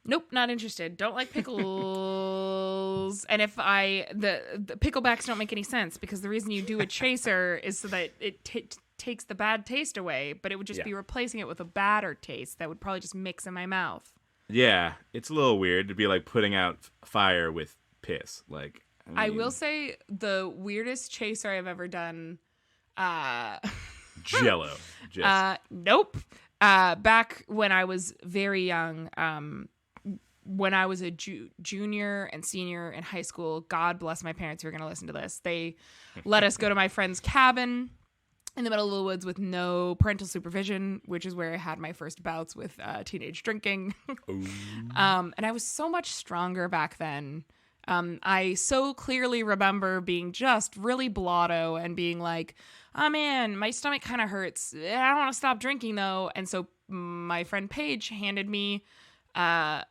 B: Nope, not interested. Don't like pickles. And if the picklebacks don't make any sense because the reason you do a chaser is so that it takes the bad taste away, but it would just be replacing it with a badder taste that would probably just mix in my mouth.
A: Yeah, it's a little weird to be like putting out fire with piss. Like,
B: I will say the weirdest chaser I've ever done.
A: Jello.
B: Nope. Back when I was very young, when I was a junior and senior in high school, God bless my parents who are going to listen to this. They let us go to my friend's cabin in the middle of the woods with no parental supervision, which is where I had my first bouts with teenage drinking. And I was so much stronger back then. I so clearly remember being just really blotto and being like, oh man, my stomach kind of hurts. I don't want to stop drinking though. And so my friend Paige handed me a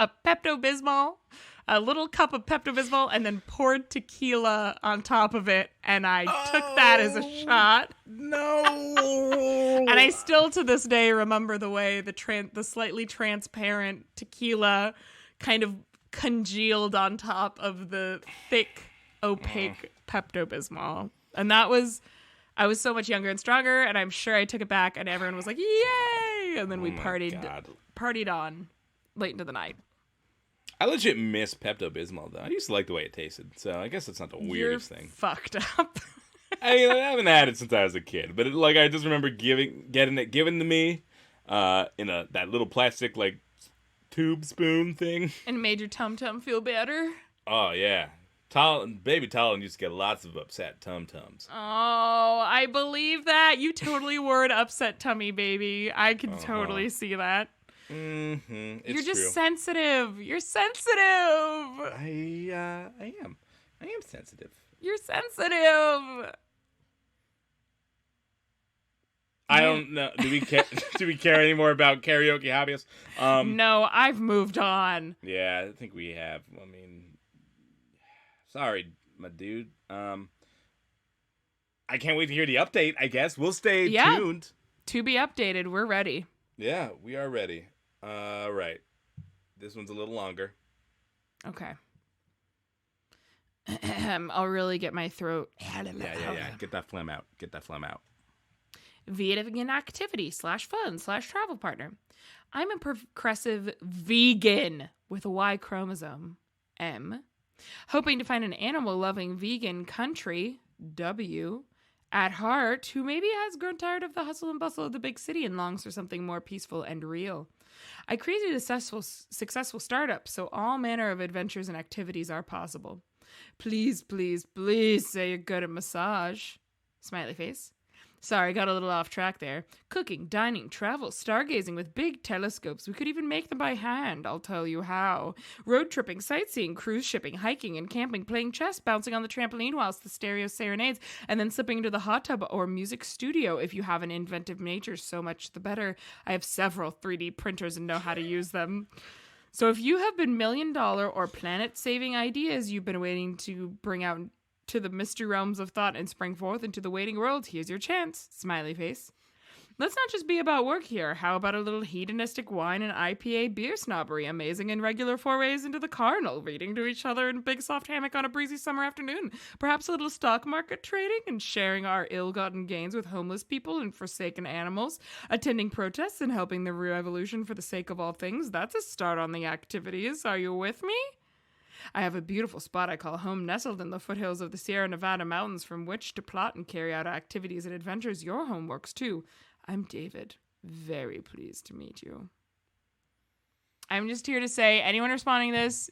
B: Pepto-Bismol, a little cup of Pepto-Bismol, and then poured tequila on top of it. And I took that as a shot.
A: No.
B: And I still to this day remember the way the slightly transparent tequila kind of congealed on top of the thick, opaque Pepto-Bismol. And I was so much younger and stronger, and I'm sure I took it back, and everyone was like, yay! And then we partied on late into the night.
A: I legit miss Pepto-Bismol, though. I used to like the way it tasted, so I guess it's not the weirdest thing.
B: Fucked up.
A: I mean, I haven't had it since I was a kid, but I just remember getting it given to me in that little plastic, like, tube spoon thing.
B: And made your tum-tum feel better?
A: Oh, yeah. Baby Talon used to get lots of upset tum-tums.
B: Oh, I believe that. You totally were an upset tummy baby. I can totally see that.
A: Mm-hmm.
B: You're just sensitive. You're sensitive.
A: I am sensitive.
B: You're sensitive.
A: I don't know. Do we care any more about karaoke hobbyists?
B: No, I've moved on.
A: Yeah, I think we have. I mean, sorry, my dude. I can't wait to hear the update, I guess. We'll stay tuned.
B: To be updated. We're ready.
A: Yeah, we are ready. Right. This one's a little longer.
B: Okay. I'll really get my throat.
A: Yeah. Get that phlegm out.
B: Vegan activity /fun/travel partner. I'm a progressive vegan with a Y chromosome. M. Hoping to find an animal-loving vegan country. W. At heart, who maybe has grown tired of the hustle and bustle of the big city and longs for something more peaceful and real. I created a successful startup, so all manner of adventures and activities are possible. Please, please, please say you're good at massage. Smiley face. Sorry, got a little off track there. Cooking, dining, travel, stargazing with big telescopes. We could even make them by hand. I'll tell you how. Road tripping, sightseeing, cruise shipping, hiking and camping, playing chess, bouncing on the trampoline whilst the stereo serenades, and then slipping into the hot tub or music studio. If you have an inventive nature, so much the better. I have several 3D printers and know how to use them. So if you have been $1 million or planet-saving ideas you've been waiting to bring out to the mystery realms of thought and spring forth into the waiting world, here's your chance. Smiley face. Let's not just be about work here. How about a little hedonistic wine and IPA beer snobbery, amazing and regular forays into the carnal, reading to each other in a big soft hammock on a breezy summer afternoon, perhaps a little stock market trading and sharing our ill-gotten gains with homeless people and forsaken animals, attending protests and helping the revolution for the sake of all things. That's a start on the activities. Are you with me? I have a beautiful spot I call home, nestled in the foothills of the Sierra Nevada mountains, from which to plot and carry out activities and adventures. Your home works too. I'm David. Very pleased to meet you. I'm just here to say, anyone responding to this,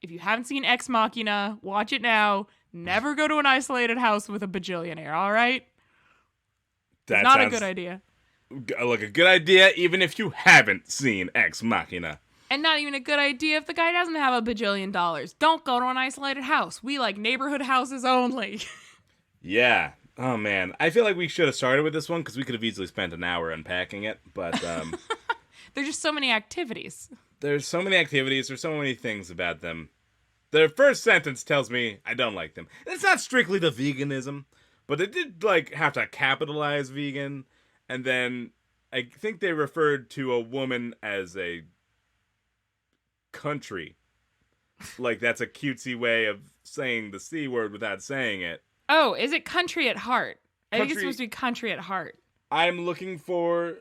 B: if you haven't seen Ex Machina, watch it now. Never go to an isolated house with a bajillionaire, all right? It's not a good idea.
A: Like a good idea, even if you haven't seen Ex Machina.
B: And not even a good idea if the guy doesn't have a bajillion dollars. Don't go to an isolated house. We like neighborhood houses only.
A: Yeah. Oh, man. I feel like we should have started with this one because we could have easily spent an hour unpacking it. But
B: There's just so many activities.
A: there's so many activities. There's so many things about them. The first sentence tells me I don't like them. And it's not strictly the veganism, but they did like have to capitalize vegan. And then I think they referred to a woman as a country. Like that's a cutesy way of saying the C word without saying it.
B: Oh, is it country at heart? I think it's
A: Country-
B: supposed to be country at heart.
A: I'm looking for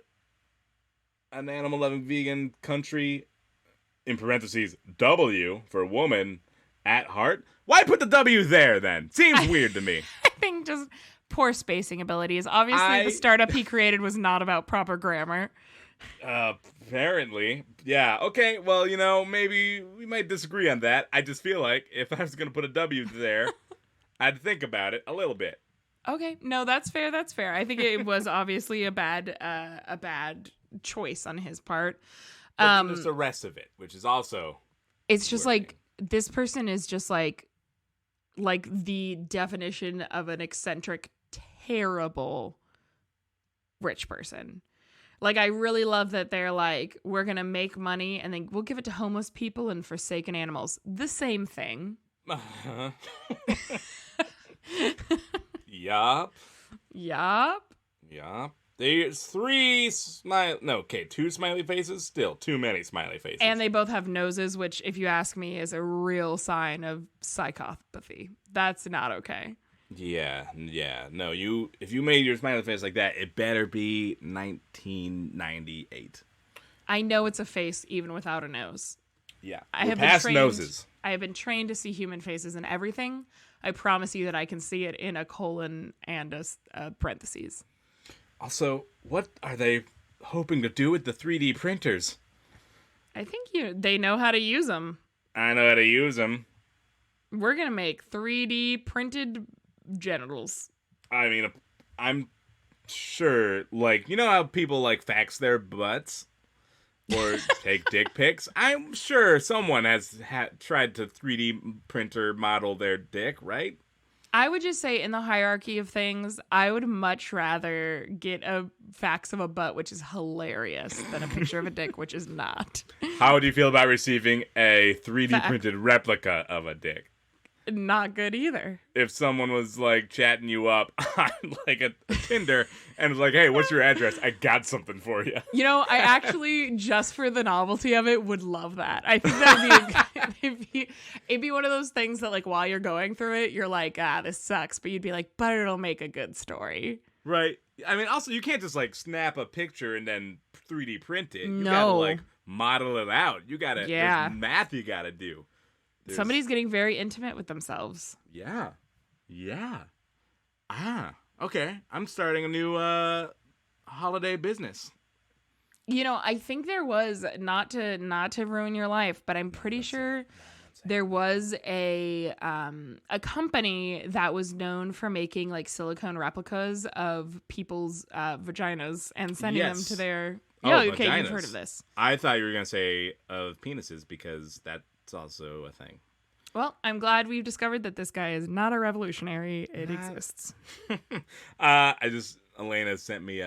A: an animal-loving vegan country, in parentheses, W for woman, at heart. Why put the W there, then? Seems weird to me.
B: I think just poor spacing abilities. Obviously, the startup he created was not about proper grammar.
A: Apparently. Yeah, okay, well, maybe we might disagree on that. I just feel like if I was going to put a W there, I'd think about it a little bit.
B: Okay, no, that's fair. That's fair. I think it was obviously a bad choice on his part.
A: But then there's the rest of it, which is also
B: It's just
A: working.
B: like this person is just like the definition of an eccentric, terrible rich person. Like, I really love that they're like, we're gonna make money and then we'll give it to homeless people and forsaken animals. The same thing.
A: Uh-huh. Yup.
B: Yup.
A: Yup. There's two smiley faces. Still too many smiley faces.
B: And they both have noses, which, if you ask me, is a real sign of psychopathy. That's not okay.
A: Yeah. No, if you made your smiley face like that, it better be 1998.
B: I know it's a face even without a nose.
A: Yeah.
B: I
A: We're
B: have
A: past
B: been trained,
A: noses.
B: I have been trained to see human faces and everything. I promise you that I can see it in a colon and a parentheses.
A: Also, what are they hoping to do with the 3D printers?
B: I think they know how to use them.
A: I know how to use them.
B: We're going to make 3D printed genitals.
A: I mean, I'm sure, like, you know how people, like, fax their butts? Or take dick pics? I'm sure someone has tried to 3D printer model their dick, right?
B: I would just say in the hierarchy of things, I would much rather get a fax of a butt, which is hilarious, than a picture of a dick, which is not.
A: How would you feel about receiving a 3D printed replica of a dick?
B: Not good either.
A: If someone was like chatting you up on like a Tinder and was like, "Hey, what's your address? I got something for you."
B: You know, I actually, just for the novelty of it, would love that. I think that'd be it'd be one of those things that, like, while you're going through it, you're like, this sucks, but you'd be like, but it'll make a good story.
A: Right. I mean, also, you can't just like snap a picture and then 3D print it. You
B: No.
A: gotta like model it out. You gotta,
B: Yeah.
A: there's math you gotta do.
B: Somebody's getting very intimate with themselves.
A: Yeah. Okay. I'm starting a new holiday business.
B: You know, I think there was, not to ruin your life, but I'm pretty sure there was a company that was known for making like silicone replicas of people's vaginas and sending them
A: Yes.
B: to their.
A: Oh,
B: Yeah, okay,
A: vaginas.
B: you've heard of this.
A: I thought you were gonna say of penises because that's also a thing.
B: Well, I'm glad we've discovered that this guy is not a revolutionary. It exists.
A: Elena sent me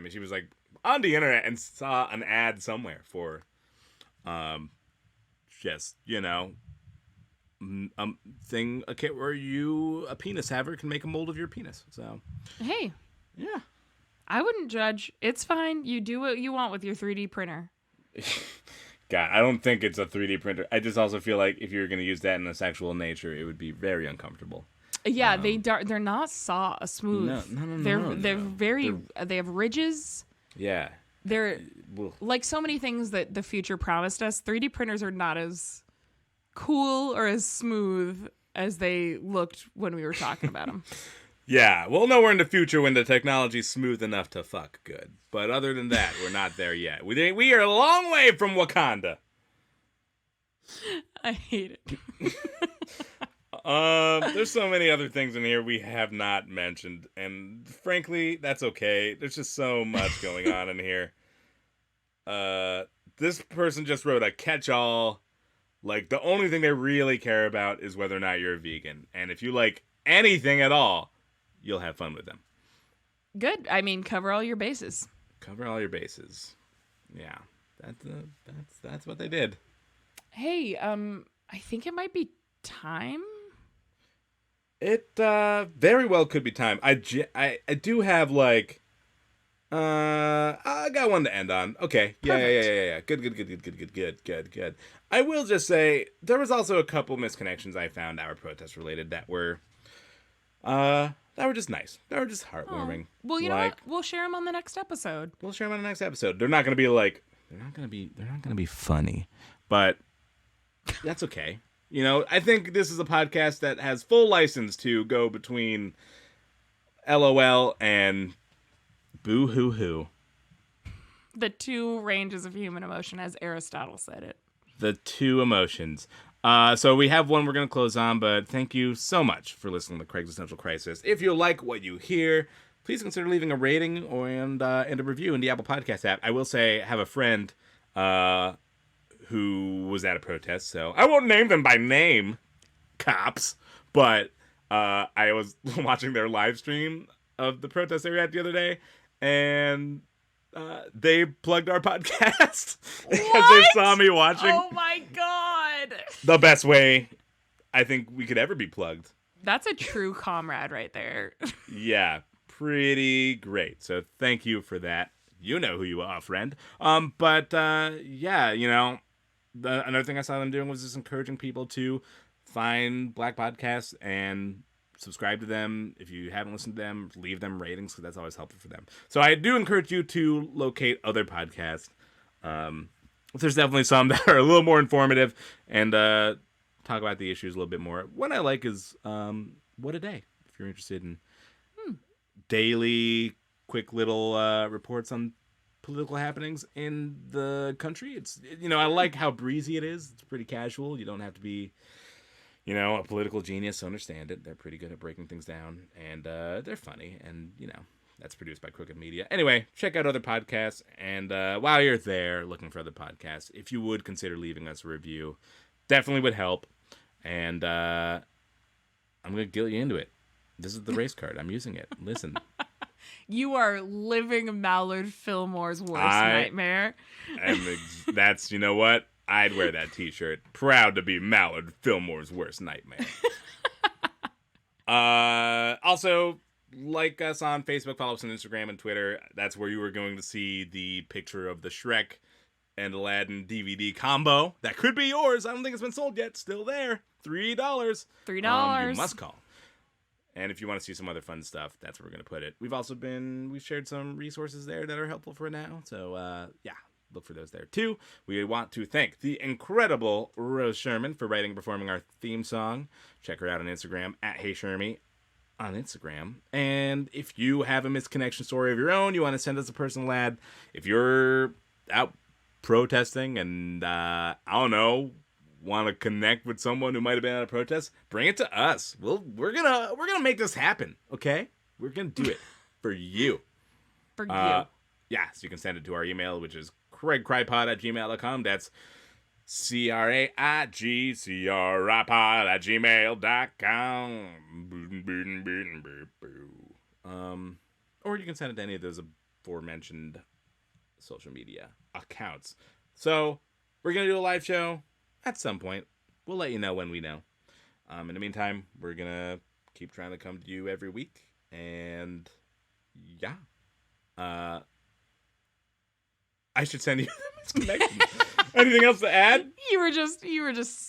A: she was like on the internet and saw an ad somewhere for just, thing, a kit where a penis haver can make a mold of your penis. So
B: Hey,
A: yeah.
B: I wouldn't judge. It's fine. You do what you want with your 3D printer.
A: God, I don't think it's a 3D printer. I just also feel like if you're going to use that in a sexual nature, it would be very uncomfortable.
B: Yeah, they're not smooth.
A: No.
B: They have ridges.
A: Yeah.
B: They're
A: Ugh.
B: like so many things that the future promised us. 3D printers are not as cool or as smooth as they looked when we were talking about them.
A: Yeah, we'll know we're in the future when the technology's smooth enough to fuck good. But other than that, we're not there yet. We are a long way from Wakanda.
B: I hate it.
A: There's so many other things in here we have not mentioned, and frankly, that's okay. There's just so much going on in here. this person just wrote a catch-all. Like, the only thing they really care about is whether or not you're a vegan. And if you like anything at all, you'll have fun with them.
B: Good. I mean, cover all your bases.
A: Cover all your bases. Yeah. That's what they did.
B: Hey, I think it might be time.
A: It very well could be time. I do have, like... I got one to end on. Okay. Yeah. Good. I will just say there was also a couple misconnections I found that were protest related that were just nice. They were just heartwarming.
B: Well, you know what? We'll share them on the next episode.
A: They're not gonna be funny, but that's okay. You know, I think this is a podcast that has full license to go between LOL and boo hoo hoo.
B: The two ranges of human emotion, as Aristotle said it.
A: The two emotions. So we have one we're going to close on, but thank you so much for listening to Craig's Essential Crisis. If you like what you hear, please consider leaving a rating and a review in the Apple Podcast app. I will say I have a friend who was at a protest, so I won't name them by name, cops, but I was watching their live stream of the protest they were at the other day, and they plugged our podcast because they saw me watching.
B: Oh my god!
A: The best way I think we could ever be plugged.
B: That's a true comrade right there.
A: Yeah, pretty great. So thank you for that. You know who you are, friend. Yeah, you know, another thing I saw them doing was just encouraging people to find Black podcasts and subscribe to them. If you haven't listened to them, leave them ratings because that's always helpful for them. So I do encourage you to locate other podcasts. There's definitely some that are a little more informative and talk about the issues a little bit more. One I like is What a Day. If you're interested in daily, quick little reports on political happenings in the country. It's, you know, I like how breezy it is. It's pretty casual. You don't have to be, you know, a political genius to understand it. They're pretty good at breaking things down, and they're funny, and, you know, that's produced by Crooked Media. Anyway, check out other podcasts, and while you're there looking for other podcasts, if you would consider leaving us a review, definitely would help, and I'm going to guilt you into it. This is the race card. I'm using it. Listen.
B: You are living Mallard Fillmore's worst nightmare.
A: That's, you know what? I'd wear that t-shirt. Proud to be Mallard Fillmore's worst nightmare. Also, like us on Facebook, follow us on Instagram and Twitter. That's where you are going to see the picture of the Shrek and Aladdin DVD combo. That could be yours. I don't think it's been sold yet. Still there. $3.
B: $3.
A: You must call. And if you want to see some other fun stuff, that's where we're going to put it. We've shared some resources there that are helpful for now. So, yeah. Look for those there, too. We want to thank the incredible Rose Sherman for writing and performing our theme song. Check her out on Instagram, @HeyShermy on Instagram. And if you have a misconnection story of your own, you want to send us a personal ad. If you're out protesting and, I don't know, want to connect with someone who might have been at a protest, bring it to us. We're gonna make this happen, okay? We're going to do it for you.
B: For you.
A: Yeah, so you can send it to our email, which is CraigCrypod@gmail.com. That's CRAIGCRPod@gmail.com. Or you can send it to any of those aforementioned social media accounts. So we're going to do a live show at some point. We'll let you know when we know. In the meantime, we're going to keep trying to come to you every week. And yeah. I should send you this connection. Anything else to add?
B: You were just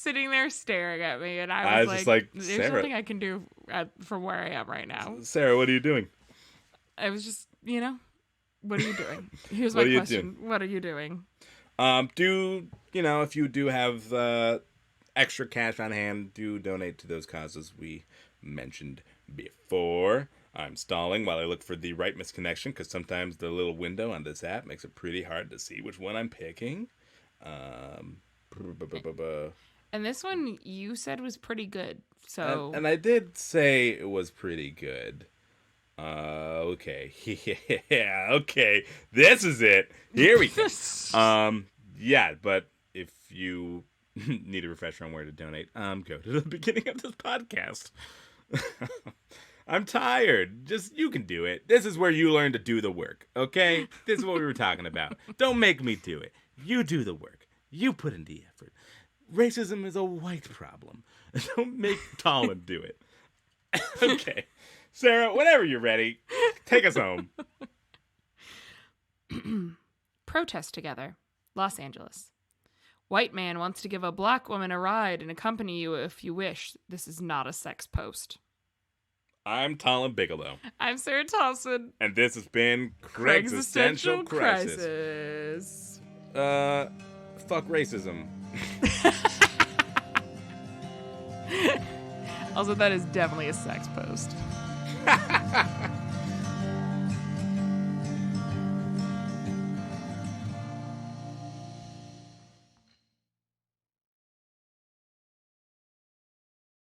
B: sitting there staring at me, and I was
A: just like,
B: "There's
A: Sarah,
B: nothing I can do from where I am right now."
A: Sarah, what are you doing?
B: I was just, you know, what are you doing? Here's my question: what are you doing?
A: If you do have extra cash on hand, do donate to those causes we mentioned before. I'm stalling while I look for the right misconnection, because sometimes the little window on this app makes it pretty hard to see which one I'm picking. And
B: this one you said was pretty good, so...
A: And I did say it was pretty good. Okay. Yeah, okay. This is it. Here we go. yet, but if you need a refresher on where to donate, go to the beginning of this podcast. I'm tired. Just, you can do it. This is where you learn to do the work, okay? This is what we were talking about. Don't make me do it. You do the work. You put in the effort. Racism is a white problem. Don't make Talon do it. Okay. Sarah, whenever you're ready, take us home.
B: Protest together. Los Angeles. White man wants to give a black woman a ride and accompany you if you wish. This is not a sex post.
A: I'm Talon Bigelow.
B: I'm Sarah Thompson.
A: And this has been Craig's Existential Crisis. Fuck racism.
B: Also, that is definitely a sex post.